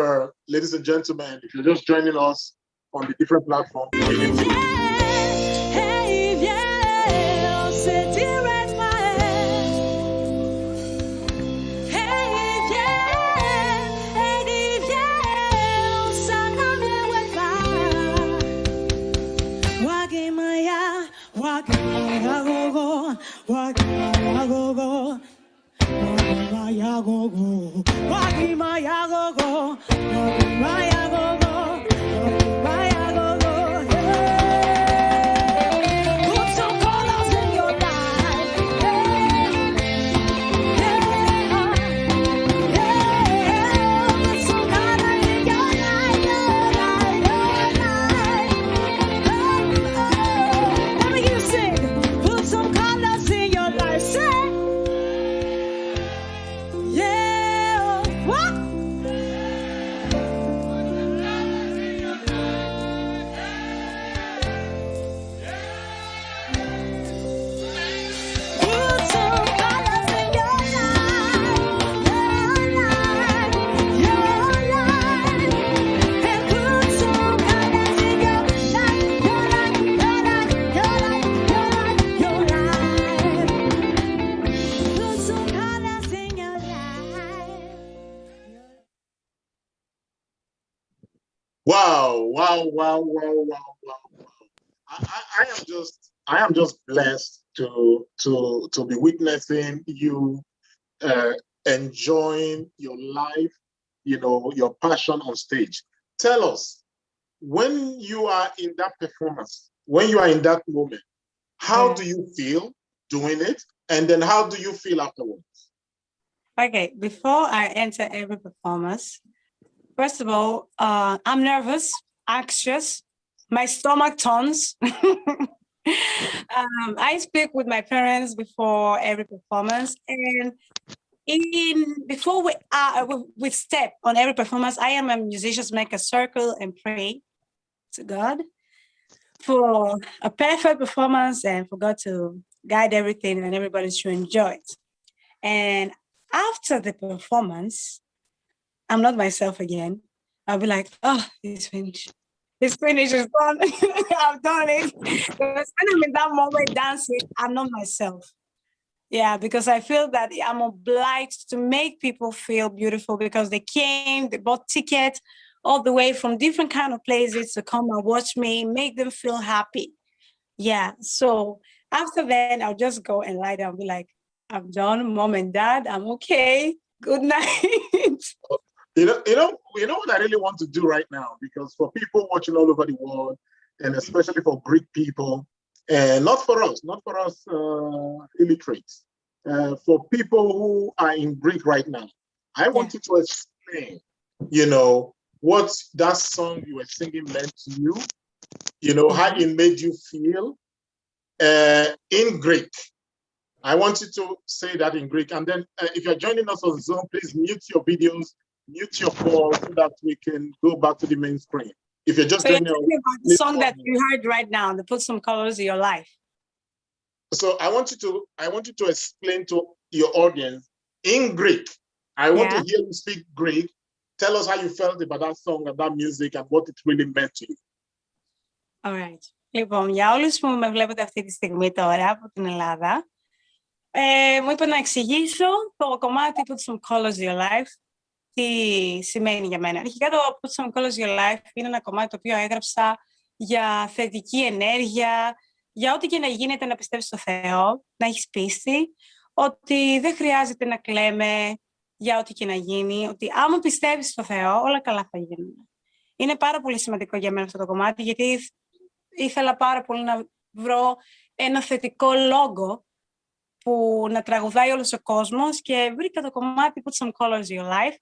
ladies and gentlemen, if you're just joining us on the different platforms. Wow. I am just blessed to be witnessing you enjoying your life, your passion on stage. Tell us, when you are in that performance, when you are in that moment, how do you feel doing it? And then how do you feel afterwards? Okay, before I enter every performance, first of all, I'm nervous, anxious, my stomach turns. I speak with my parents before every performance, and before we step on every performance, I am a musician, make a circle and pray to God for a perfect performance and for God to guide everything and everybody should enjoy it. And after the performance, I'm not myself again. I'll be like, oh, it's finished. It's finished, it's done. I've done it. Because when I'm in that moment dancing, I'm not myself. Yeah, because I feel that I'm obliged to make people feel beautiful because they bought tickets all the way from different kind of places to come and watch me, make them feel happy. Yeah, so after that, I'll just go and lie down and be like, I'm done, mom and dad, I'm okay. Good night. You know what I really want to do right now, because for people watching all over the world, and especially for Greek people, and not for us illiterates, for people who are in Greek right now, I want you to explain, what that song you were singing meant to you, how it made you feel in Greek. I want you to say that in Greek. And then if you're joining us on Zoom, please mute your videos, mute your call so that we can go back to the main screen. If you're just joining about the song that you heard right now, to put some colors in your life. So I want you to explain to your audience in Greek. I want to hear you speak Greek. Tell us how you felt about that song and that music and what it really meant to you. All right. Λοιπόν, για όλους που με βλέπετε αυτή τη στιγμή τώρα από την Ελλάδα, μου είπε να εξηγήσω το κομμάτι Put Some Colors in Your Life, τι σημαίνει για μένα. Αρχικά το Put Some Colors in Your Life είναι ένα κομμάτι το οποίο έγραψα για θετική ενέργεια, για ό,τι και να γίνεται να πιστεύεις στο Θεό, να έχεις πίστη, ότι δεν χρειάζεται να κλαίμε για ό,τι και να γίνει, ότι άμα πιστεύεις στο Θεό όλα καλά θα γίνουν. Είναι πάρα πολύ σημαντικό για μένα αυτό το κομμάτι, γιατί ήθελα πάρα πολύ να βρω ένα θετικό λόγο που να τραγουδάει όλος ο κόσμος και βρήκα το κομμάτι Put Some Colors in Your Life.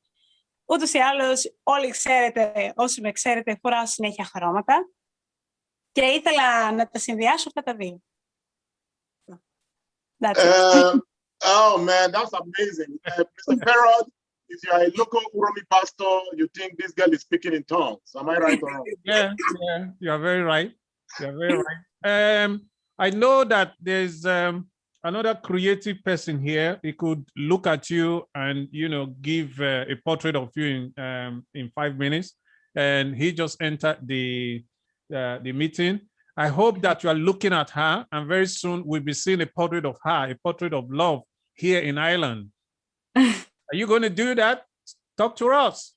Ούτως ή άλλως όλοι ξέρετε, όσοι με ξέρετε, φοράω συνέχεια χρώματα και ήθελα να τα συνδυάσω αυτά τα δύο. That's it. Oh man, that's amazing. Mr. Parrot, if you are a local Uromi pastor, you think this girl is speaking in tongues. Am I right or wrong? Yeah, you are very right. You are very right. I know that there's another creative person here. He could look at you and give a portrait of you in 5 minutes. And he just entered the meeting. I hope that you are looking at her, and very soon we'll be seeing a portrait of her, a portrait of love here in Ireland. Are you going to do that? Talk to us.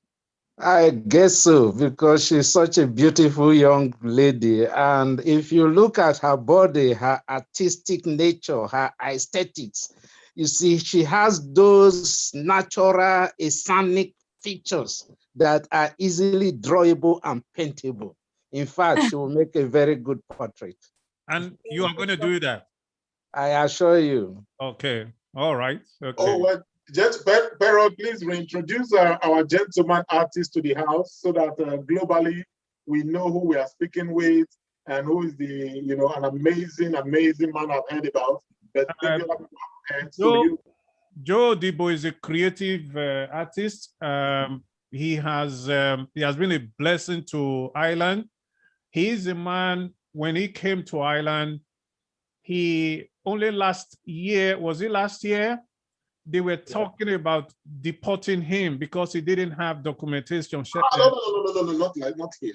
I guess so, because she's such a beautiful young lady. And if you look at her body, her artistic nature, her aesthetics, you see, she has those natural, ethnic features that are easily drawable and paintable. In fact, she will make a very good portrait. And you are going to do that? I assure you. Okay. All right. Okay. Oh, well, Parrot, please reintroduce our gentleman artist to the house so that globally we know who we are speaking with and who is the, an amazing, amazing man I've heard about. But Joe Odibo is a creative artist. He has been a blessing to Ireland. He's a man, when he came to Ireland, he only last year, was it last year? They were talking about deporting him because he didn't have documentation. No, not here.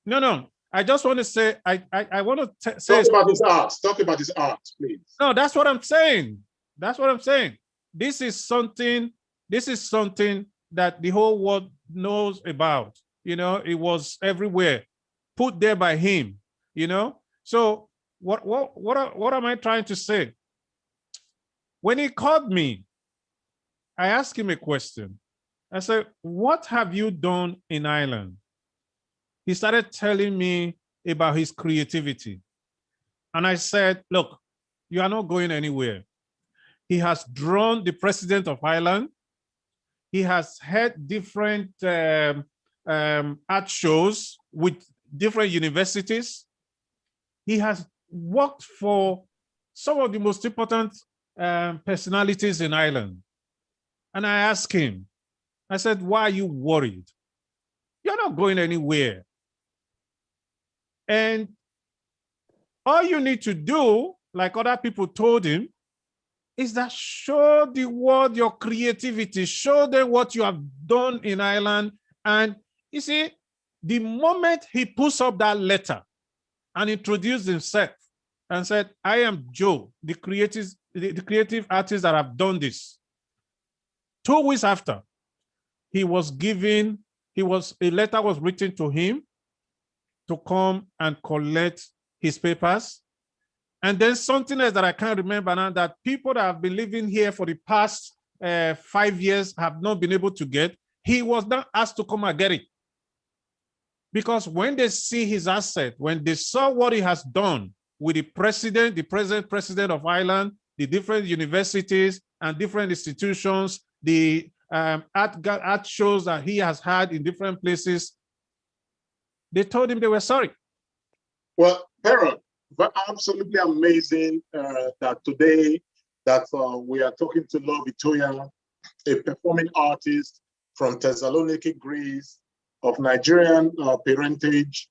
No. I just want to say, I want to say. Talk about his art. Talk about his art, please. No, that's what I'm saying. That's what I'm saying. This is something that the whole world knows about. It was everywhere, put there by him. So what am I trying to say? When he called me, I asked him a question. I said, "What have you done in Ireland?" He started telling me about his creativity. And I said, "Look, you are not going anywhere." He has drawn the president of Ireland. He has had different art shows with different universities. He has worked for some of the most important personalities in Ireland. And I asked him, I said, "Why are you worried? You're not going anywhere. And all you need to do, like other people told him, is that show the world your creativity, show them what you have done in Ireland." And you see, the moment he puts up that letter and introduced himself and said, "I am Joe, the creative artist that have done this," 2 weeks after, a letter was written to him to come and collect his papers. And then something else that I can't remember now, that people that have been living here for the past 5 years have not been able to get, he was not asked to come and get it. Because when they see his asset, when they saw what he has done with the present president of Ireland, the different universities and different institutions, the art shows that he has had in different places, they told him they were sorry. Well, Parrot, absolutely amazing that today that we are talking to Love Itoya, a performing artist from Thessaloniki, Greece, of Nigerian parentage.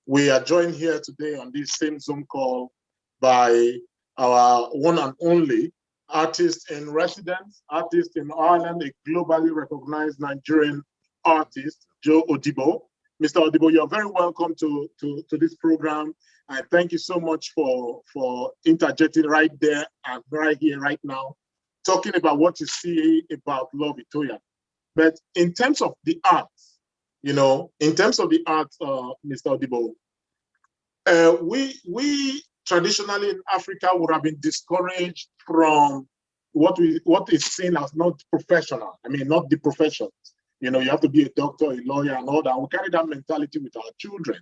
We are joined here today on this same Zoom call by our one and only artist in residence, artist in Ireland, a globally recognized Nigerian artist, Joe Odibo. Mr. Odibo, you're very welcome to this program. And thank you so much for interjecting right there and right here, right now, talking about what you see about Love Itoya. But in terms of the art, Mr. Odibo, we traditionally in Africa would have been discouraged from what is seen as not professional. I mean, not the professions. You have to be a doctor, a lawyer, and all that. We carry that mentality with our children.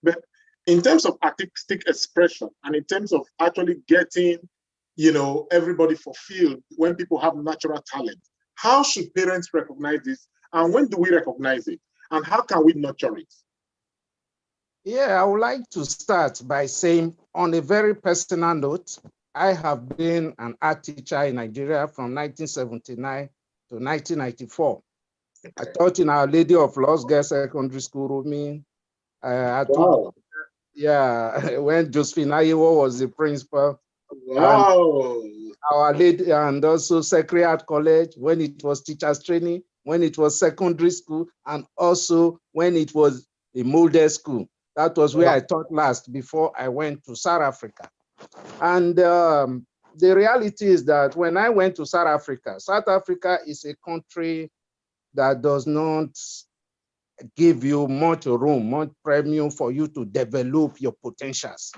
But in terms of artistic expression and in terms of actually getting, everybody fulfilled when people have natural talent, how should parents recognize this? And when do we recognize it? And how can we nurture it? Yeah, I would like to start by saying, on a very personal note, I have been an art teacher in Nigeria from 1979 to 1994. I taught in Our Lady of Lost Girls Secondary School, Rumi. Wow. Yeah, when Josephine Ayewo was the principal. Wow. Our Lady, and also Sacred Heart College, when it was teachers training, when it was secondary school, and also when it was a model school. That was where I taught last before I went to South Africa. And the reality is that when I went to South Africa is a country that does not give you much room, much premium for you to develop your potentials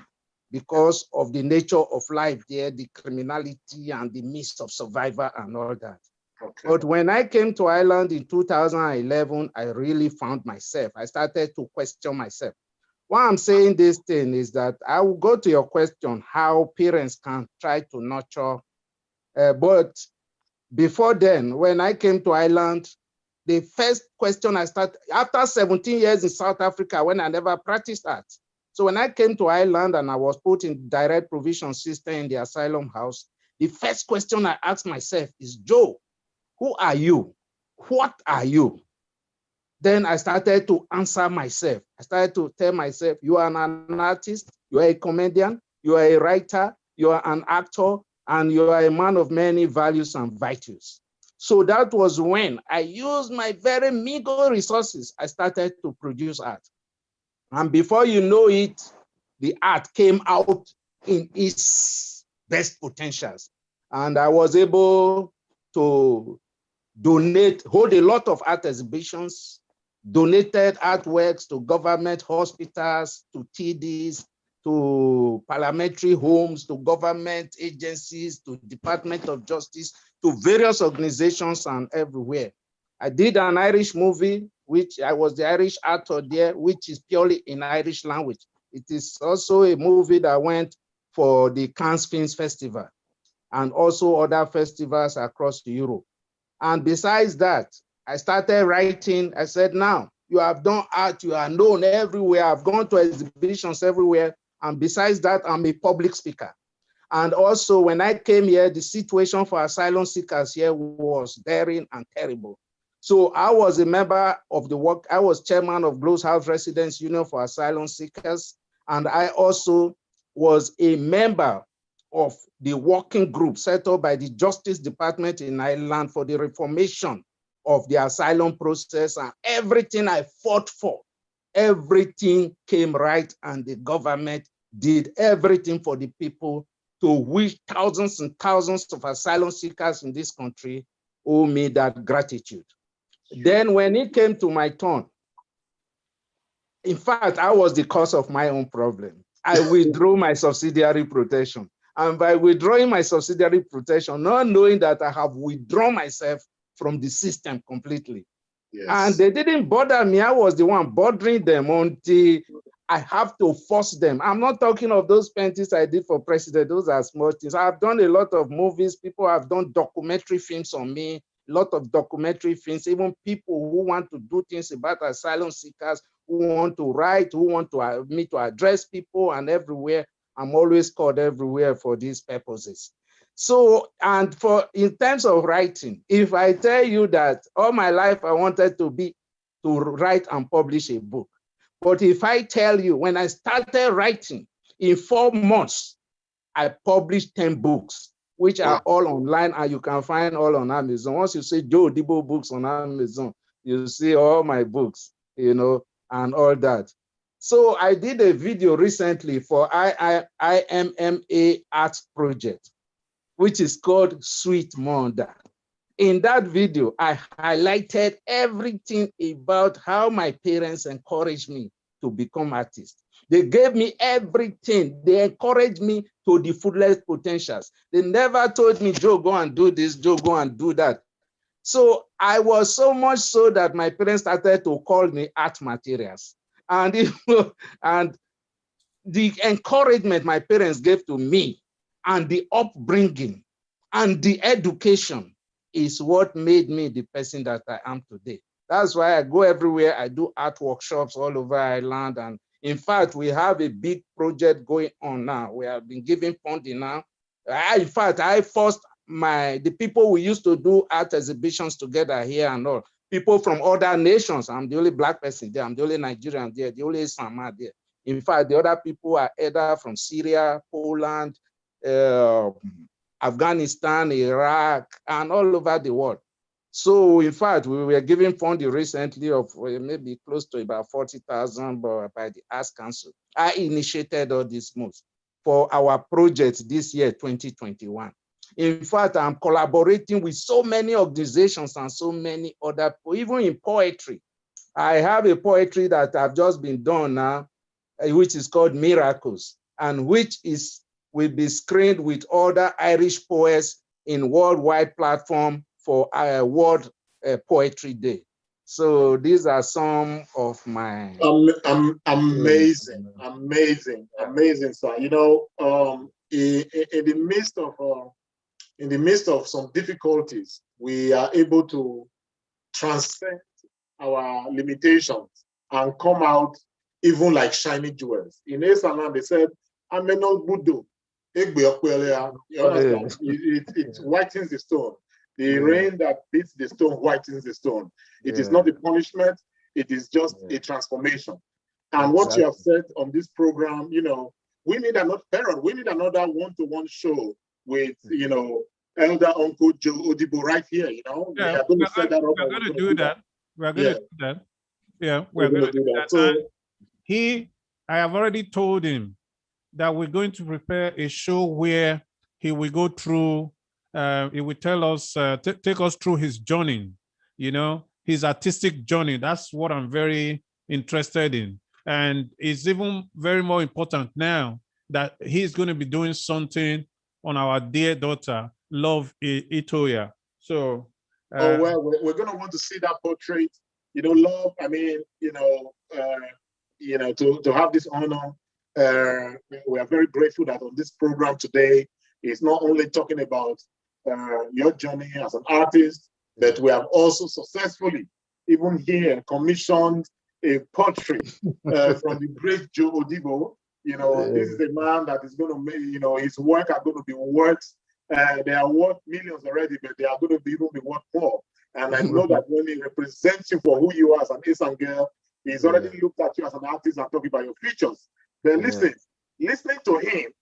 because of the nature of life there, the criminality and the means of survival and all that. Okay. But when I came to Ireland in 2011, I really found myself. I started to question myself. Why I'm saying this thing is that I will go to your question, how parents can try to nurture. But before then, when I came to Ireland, the first question I started, after 17 years in South Africa, when I never practiced art. So when I came to Ireland and I was put in direct provision system in the asylum house, the first question I asked myself is, Joe, who are you? What are you? Then I started to answer myself. I started to tell myself, you are an artist, you are a comedian, you are a writer, you are an actor, and you are a man of many values and virtues. So that was when I used my very meager resources. I started to produce art. And before you know it, the art came out in its best potentials. And I was able to hold a lot of art exhibitions, donated artworks to government hospitals, to TDs, to parliamentary homes, to government agencies, to Department of Justice, to various organizations and everywhere. I did an Irish movie, which I was the Irish actor there, which is purely in Irish language. It is also a movie that went for the Cannes Film Festival and also other festivals across Europe. And besides that, I started writing. I said, now you have done art, you are known everywhere. I've gone to exhibitions everywhere. And besides that, I'm a public speaker. And also when I came here, the situation for asylum seekers here was daring and terrible. So I was a member of the work. I was chairman of Globes House Residents Union for Asylum Seekers. And I also was a member of the working group set up by the Justice Department in Ireland for the reformation of the asylum process, and everything I fought for, everything came right, and the government did everything for the people, to which thousands and thousands of asylum seekers in this country owe me that gratitude. Then when it came to my turn, in fact, I was the cause of my own problem. I withdrew my subsidiary protection. And by withdrawing my subsidiary protection, not knowing that I have withdrawn myself from the system completely. Yes. And they didn't bother me. I was the one bothering them until I have to force them. I'm not talking of those paintings I did for president. Those are small things. I've done a lot of movies. People have done documentary films on me, a lot of documentary films, even people who want to do things about asylum seekers, who want to write, who want to me to address people, and everywhere. I'm always called everywhere for these purposes. So, and in terms of writing, if I tell you that all my life I wanted to write and publish a book, but if I tell you when I started writing, in 4 months, I published 10 books, which are all online, and you can find all on Amazon. Once you say Joe Odibo Books on Amazon, you see all my books, and all that. So I did a video recently for IMMA Arts Project, which is called Sweet Mother. In that video, I highlighted everything about how my parents encouraged me to become artist. They gave me everything. They encouraged me to the fullest potentials. They never told me, Joe, go and do this, Joe, go and do that. So I was so much so that my parents started to call me art materials. And the encouragement my parents gave to me and the upbringing and the education is what made me the person that I am today. That's why I go everywhere. I do art workshops all over Ireland. And in fact, we have a big project going on now. We have been giving funding now In fact, I forced the people we used to do art exhibitions together here and all. People from other nations. I'm the only Black person there. I'm the only Nigerian there. The only Sama there. In fact, the other people are either from Syria, Poland, Afghanistan, Iraq, and all over the world. So, in fact, we were giving funding recently of maybe close to about 40,000 by the Arts Council. I initiated all these moves for our project this year, 2021. In fact, I'm collaborating with so many organizations and so many other people, even in poetry. I have a poetry that I've just been done now, which is called Miracles, and which will be screened with other Irish poets in worldwide platform for our World Poetry Day. So these are some of my amazing, sir. You know, in the midst of some difficulties, we are able to transcend our limitations and come out even like shiny jewels. In Esalam, they said, "Ameno budo, it whitens the stone. The rain that beats the stone whitens the stone. It is not a punishment, it is just a transformation." And what you have said on this program, you know, we need another parent, we need another one-to-one show with, you know, Elder Uncle Joe Odibo right here, you know. Yeah, we are going to set that up. We're going to do that. We're going to do that. Yeah, we're going to do that. So, I have already told him that we're going to prepare a show where he will go through, he will tell us, take us through his journey, you know, his artistic journey. That's what I'm very interested in. And it's even very more important now that he's going to be doing something on our dear daughter, Love Itoya. So, well, we're going to want to see that portrait. You know, Love, I mean, to have this honor, we are very grateful that on this program today is not only talking about your journey as an artist, but we have also successfully, even here, commissioned a portrait from the great Joe Odibo. You know, this is a man that is going to make, you know, his work are going to be worth, they are worth millions already, but they are going to be even be worth more. And I know that when he represents you for who you are as an Esan girl, he's already looked at you as an artist and talking about your features. But listening to him,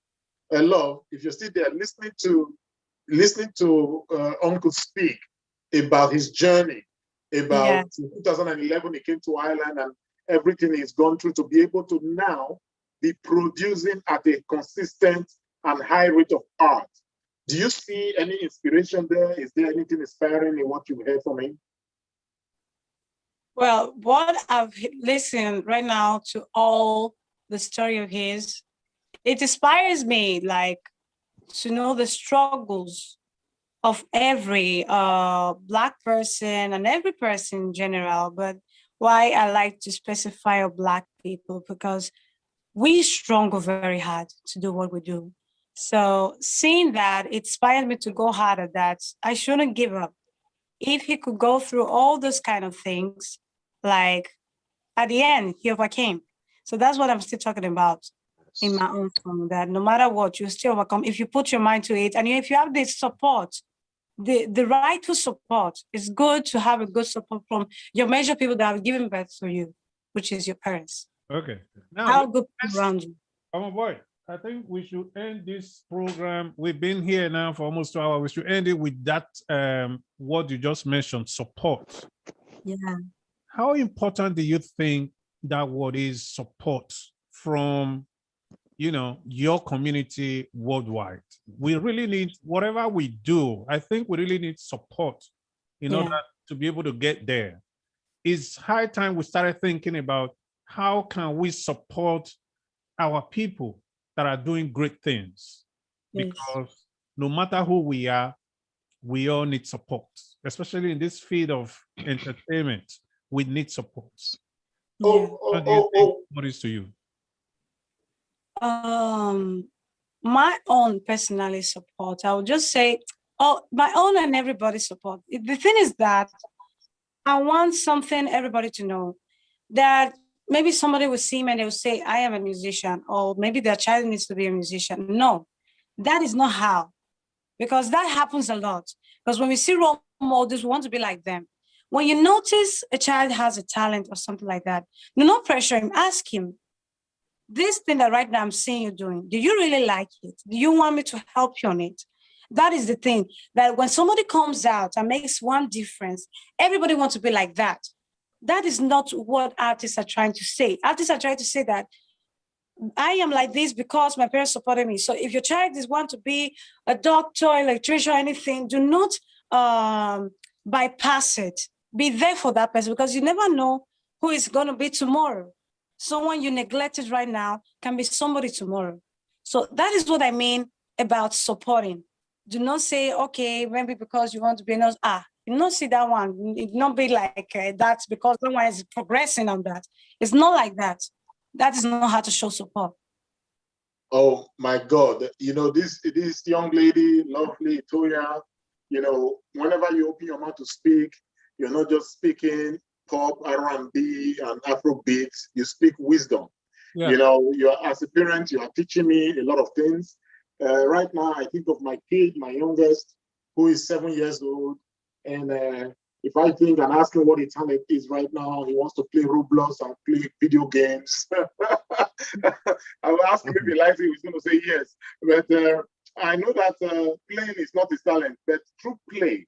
Love, if you're still there, listening to Uncle speak about his journey, about 2011, he came to Ireland and everything he's gone through to be able to now be producing at a consistent and high rate of art. Do you see any inspiration there? Is there anything inspiring in what you've heard from him? Well, what I've listened right now to all the story of his, it inspires me, like, to know the struggles of every Black person and every person in general. But why I like to specify Black people, because we struggle very hard to do what we do. So seeing that, it inspired me to go harder, that I shouldn't give up. If he could go through all those kind of things, like at the end, he overcame. So that's what I'm still talking about in my own song, that no matter what, you still overcome if you put your mind to it. And if you have this support, the right to support, it's good to have a good support from your major people that have given birth to you, which is your parents. Okay. Now, How good people around you. Oh boy, I think we should end this program. We've been here now for almost 2 hours. We should end it with that, what you just mentioned, support. Yeah. How important do you think that word is, support, from, you know, your community worldwide? We really need, whatever we do, I think we really need support in order to be able to get there. It's high time we started thinking about how can we support our people that are doing great things? Because no matter who we are, we all need support, especially in this field of entertainment. We need support. What is to you? My own personally support, I would just say, my own and everybody's support. The thing is that I want everybody to know, that maybe somebody will see me and they will say, I am a musician, or maybe their child needs to be a musician. No, That is not how, because that happens a lot. Because when we see role models, we want to be like them. When you notice a child has a talent or something like that, do not pressure him. Ask him, this thing that right now I'm seeing you doing, do you really like it? Do you want me to help you on it? That is the thing, that when somebody comes out and makes one difference, everybody wants to be like that. That is not what artists are trying to say. Artists are trying to say that I am like this because my parents supported me. So if your child is want to be a doctor, electrician, anything, do not bypass it. Be there for that person, because you never know who is going to be tomorrow. Someone you neglected right now can be somebody tomorrow. So that is what I mean about supporting. Do not say, okay, maybe because you want to be a nurse, you not see that one. It not be like that's because someone is progressing on that. It's not like that. That is not how to show support. Oh my God. You know, this young lady, lovely Toya, you know, whenever you open your mouth to speak, you're not just speaking pop, R&B, and Afrobeat. You speak wisdom. Yeah. You know, as a parent, you are teaching me a lot of things. Right now, I think of my kid, my youngest, who is 7 years old. And if I think and ask him what his talent is right now, he wants to play Roblox and play video games. I will ask him if he likes it, he's going to say yes. But I know that playing is not his talent, but through play,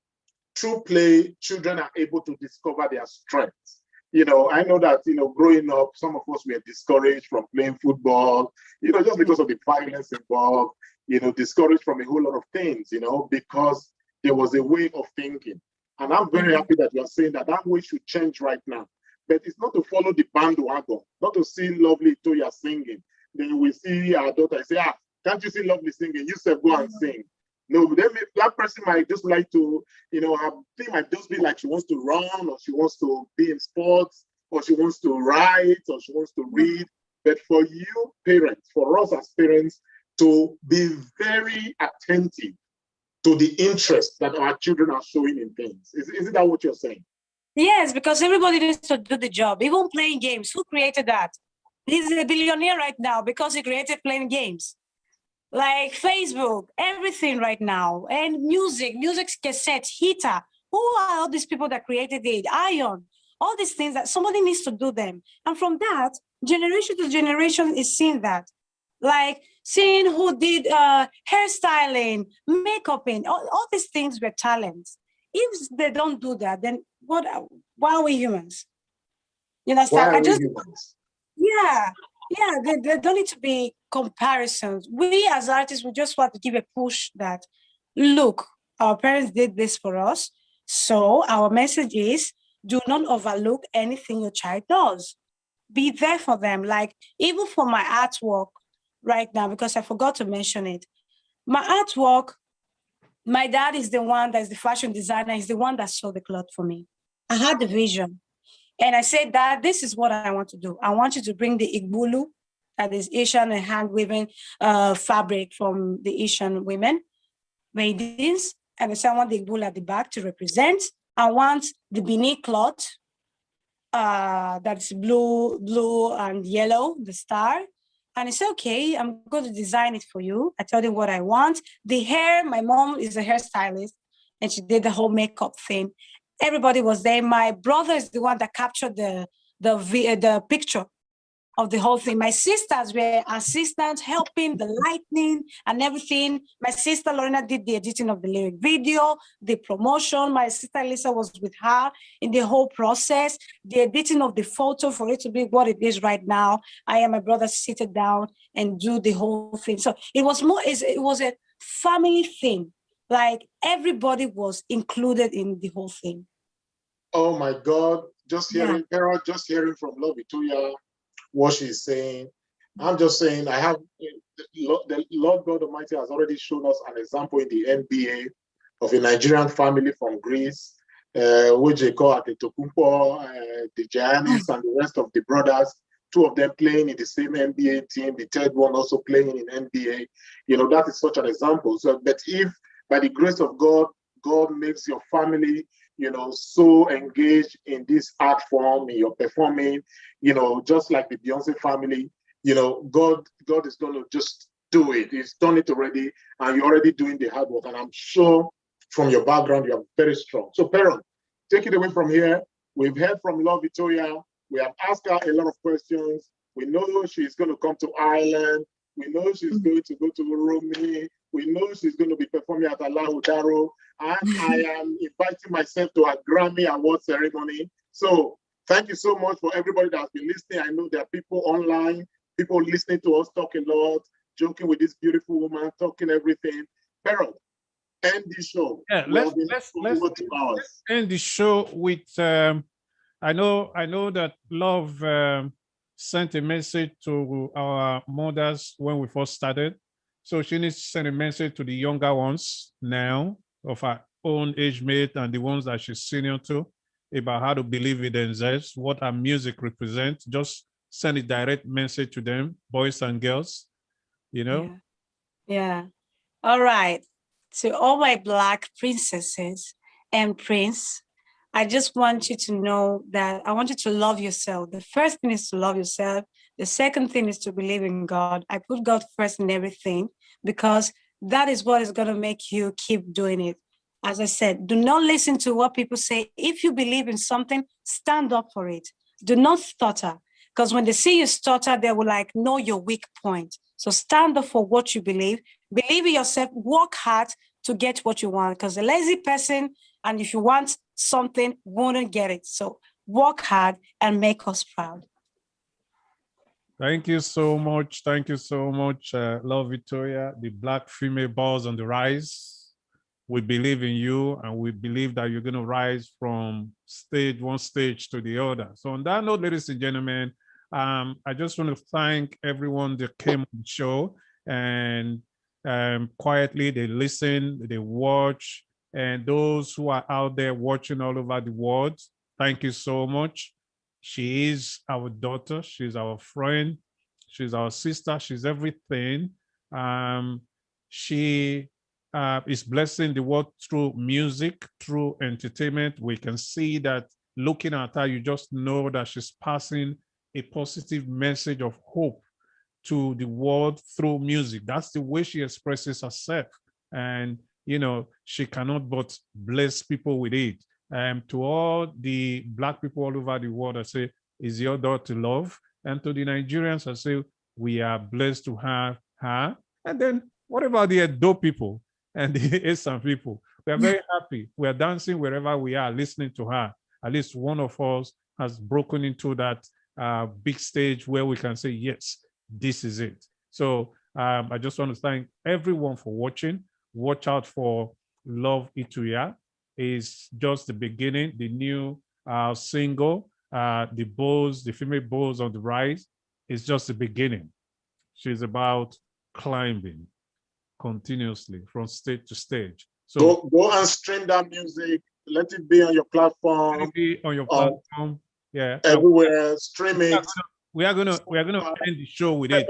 children are able to discover their strengths. You know, I know that, you know, growing up, some of us were discouraged from playing football, you know, just because of the violence involved, you know, discouraged from a whole lot of things, you know, because there was a way of thinking. And I'm very happy that you're saying that way should change right now. But it's not to follow the bandwagon, not to see lovely Toya singing. Then we see our daughter say, can't you see lovely singing? You said go and sing. No, that person might just like to, you know, her thing might just be like she wants to run, or she wants to be in sports, or she wants to write, or she wants to read. But for you parents, for us as parents, to be very attentive to the interest that our children are showing in things. Isn't that what you're saying? Yes, because everybody needs to do the job. Even playing games. Who created that? He's a billionaire right now because he created playing games. Like Facebook, everything right now. And music cassette, heater. Who are all these people that created it? Ion. All these things that somebody needs to do them. And from that, generation to generation is seeing that. Like seeing who did hairstyling, makeuping, all these things were talents. If they don't do that, then why are we humans? You understand? Yeah, there don't need to be comparisons. We as artists, we just want to give a push that, look, our parents did this for us. So our message is, do not overlook anything your child does. Be there for them. Like even for my artwork right now, because I forgot to mention it, my artwork, my dad is the one that's the fashion designer. He's the one that sewed the cloth for me. I had the vision. And I said, Dad, this is what I want to do. I want you to bring the Igbulu, that is Asian and hand-woven fabric from the Asian women, maidens. And I said, I want the Igbulu at the back to represent. I want the Bini cloth, that's blue and yellow, the star. And he said, okay, I'm going to design it for you. I told him what I want. The hair, my mom is a hairstylist, and she did the whole makeup thing. Everybody was there. My brother is the one that captured the picture of the whole thing. My sisters were assistants, helping the lighting and everything. My sister Lorena did the editing of the lyric video, the promotion. My sister Lisa was with her in the whole process, the editing of the photo for it to be what it is right now. I and my brother seated down and do the whole thing. So it was a family thing. Like everybody was included in the whole thing. Oh my God! Just hearing from Lovey Toya what she's saying. I'm just saying, I have the Lord God Almighty has already shown us an example in the NBA of a Nigerian family from Greece, which they call Antetokounmpo, the Giannis, and the rest of the brothers. Two of them playing in the same NBA team. The third one also playing in NBA. You know, that is such an example. So, but if by the grace of God, God makes your family, you know, so engaged in this art form, in your performing, you know, just like the Beyonce family, you know, God is going to just do it. He's done it already, and you're already doing the hard work. And I'm sure from your background, you are very strong. So, Peron, take it away from here. We've heard from Love Victoria. We have asked her a lot of questions. We know she's going to come to Ireland. We know she's going to go to Rumi. We know she's going to be performing at Allahu Daro. And I am inviting myself to a Grammy Award ceremony. So thank you so much for everybody that has been listening. I know there are people online, people listening to us talk a lot, joking with this beautiful woman, talking everything. Peron, end the show. Yeah, let's end the show with I know that Love sent a message to our mothers when we first started. So she needs to send a message to the younger ones now of her own age mate and the ones that she's senior to about how to believe in themselves, what our music represents. Just send a direct message to them, boys and girls, you know? Yeah. All right. To all my Black princesses and prince, I just want you to know that I want you to love yourself. The first thing is to love yourself. The second thing is to believe in God. I put God first in everything because that is what is going to make you keep doing it. As I said, do not listen to what people say. If you believe in something, stand up for it. Do not stutter, because when they see you stutter, they will know your weak point. So stand up for what you believe. Believe in yourself. Work hard to get what you want, because a lazy person, and if you want something, won't get it. So work hard and make us proud. Thank you so much. Thank you so much, Love Victoria, the Black female boss on the rise. We believe in you, and we believe that you're going to rise from one stage to the other. So on that note, ladies and gentlemen, I just want to thank everyone that came on the show, and quietly they listen, they watch, and those who are out there watching all over the world, thank you so much. She is our daughter, she's our friend, she's our sister, she's everything. She is blessing the world through music, through entertainment. We can see that looking at her, you just know that she's passing a positive message of hope to the world through music. That's the way she expresses herself. And, you know, she cannot but bless people with it. To all the Black people all over the world, I say, is your daughter Love? And to the Nigerians, I say, we are blessed to have her. And then what about the Edo people and the Esan people? We are very happy. We are dancing wherever we are, listening to her. At least one of us has broken into that big stage where we can say, yes, this is it. So I just want to thank everyone for watching. Watch out for Love Ituya. Is just the beginning. The new single, the female bulls on the rise, is just the beginning. She's about climbing continuously from stage to stage. So go and stream that music. Let it be on your platform. Let it be on your platform. Yeah. Everywhere. Stream it. We are gonna end the show with it.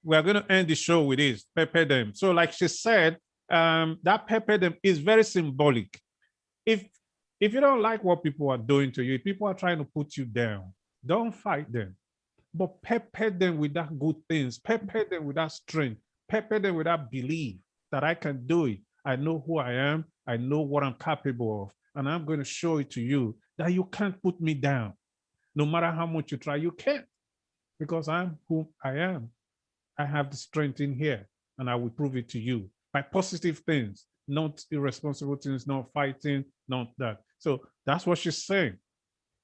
We are gonna end the show with this. Pepper them. So, like she said, that pepper them is very symbolic. If you don't like what people are doing to you, if people are trying to put you down, don't fight them. But pepper them with that good things. Pepper them with that strength. Pepper them with that belief that I can do it. I know who I am. I know what I'm capable of. And I'm going to show it to you that you can't put me down. No matter how much you try, you can't. Because I'm who I am. I have the strength in here. And I will prove it to you by positive things. Not irresponsible things, not fighting, not that. So that's what she's saying.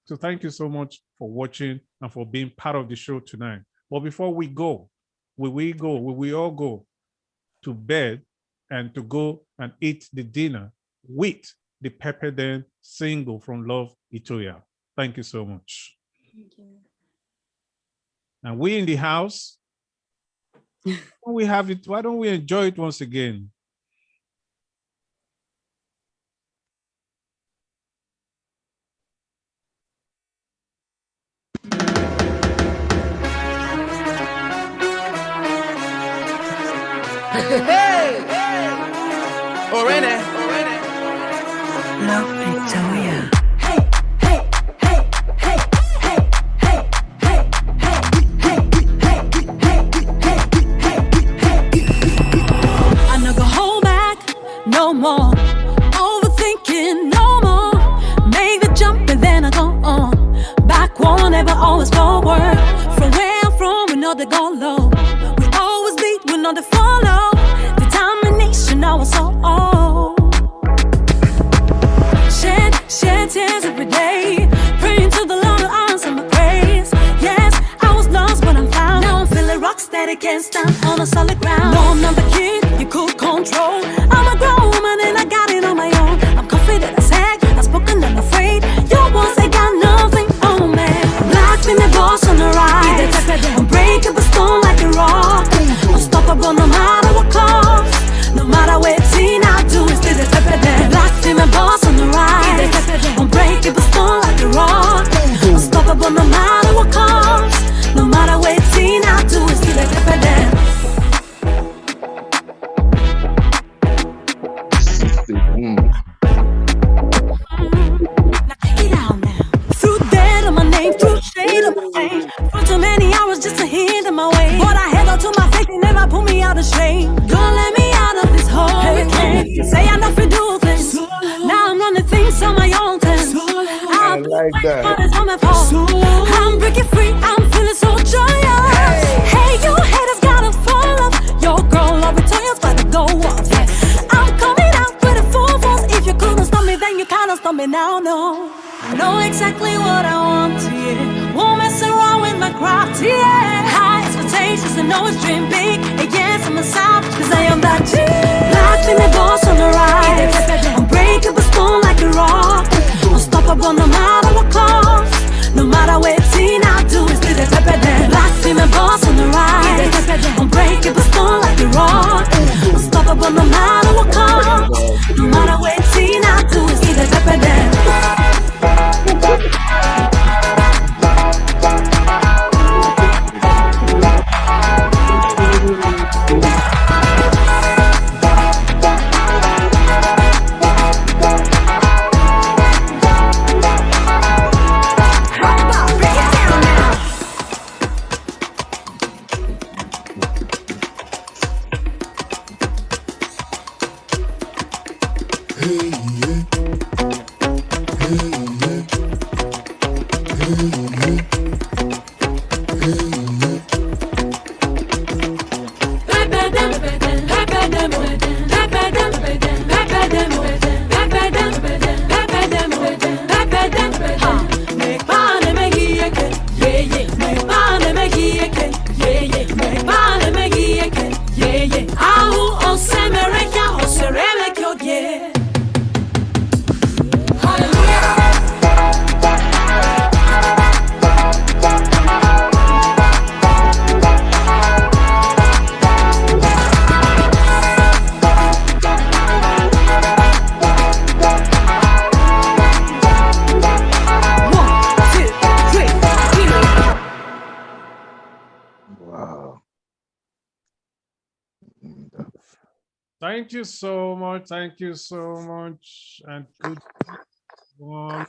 So thank you so much for watching and for being part of the show tonight. But before we go, will we all go to bed and to go and eat the dinner with the Pepper Them single from Love Ituya? Thank you so much. Thank you. And we in the house, we have it. Why don't we enjoy it once again? Hey! Orene! Love Victoria. can't stand on a solid ground. No, I'm not the kid you could control. I'm a grown woman and I got it on my own. I'm confident as heck, outspoken and afraid. Your boys, they got nothing on me. Black female boss on the rise. Unbreakable stone like a rock. Unstoppable no matter what cost. No matter what scene I do, it's still the black female boss on the rise. Unbreakable stone like a rock. Unstoppable no matter what cost. No matter what scene I do, it's still the Now check it out now. Through dead on my name, through shade on my face. For too many hours just to hinder my way. But I held on to my faith and never pull me out of shame. Gonna let me out of this hurricane. Say I know if you do things. Now I'm running things on my own terms. I like that. I'm breaking free, I'm feeling so joyous. Hey, you haters gotta fall off. Your girl love returns by the go off. I'm coming out with a full force. If you couldn't stop me, then you kinda stop me now, no. I know exactly what I want to hear. Won't mess around with my craft, yeah. High expectations and always dream big. And yes, I'm a sound, cause I am that G. Black female boss on the rise. Unbreakable stone like a rock. Unstoppable no matter what cost. No matter what scene I do, it's still the black female boss on the rise. Unbreakable stone like a rock. Unstoppable no matter what cost. No matter what scene I do, it's still the Wow. Thank you so much. Thank you so much. And good one.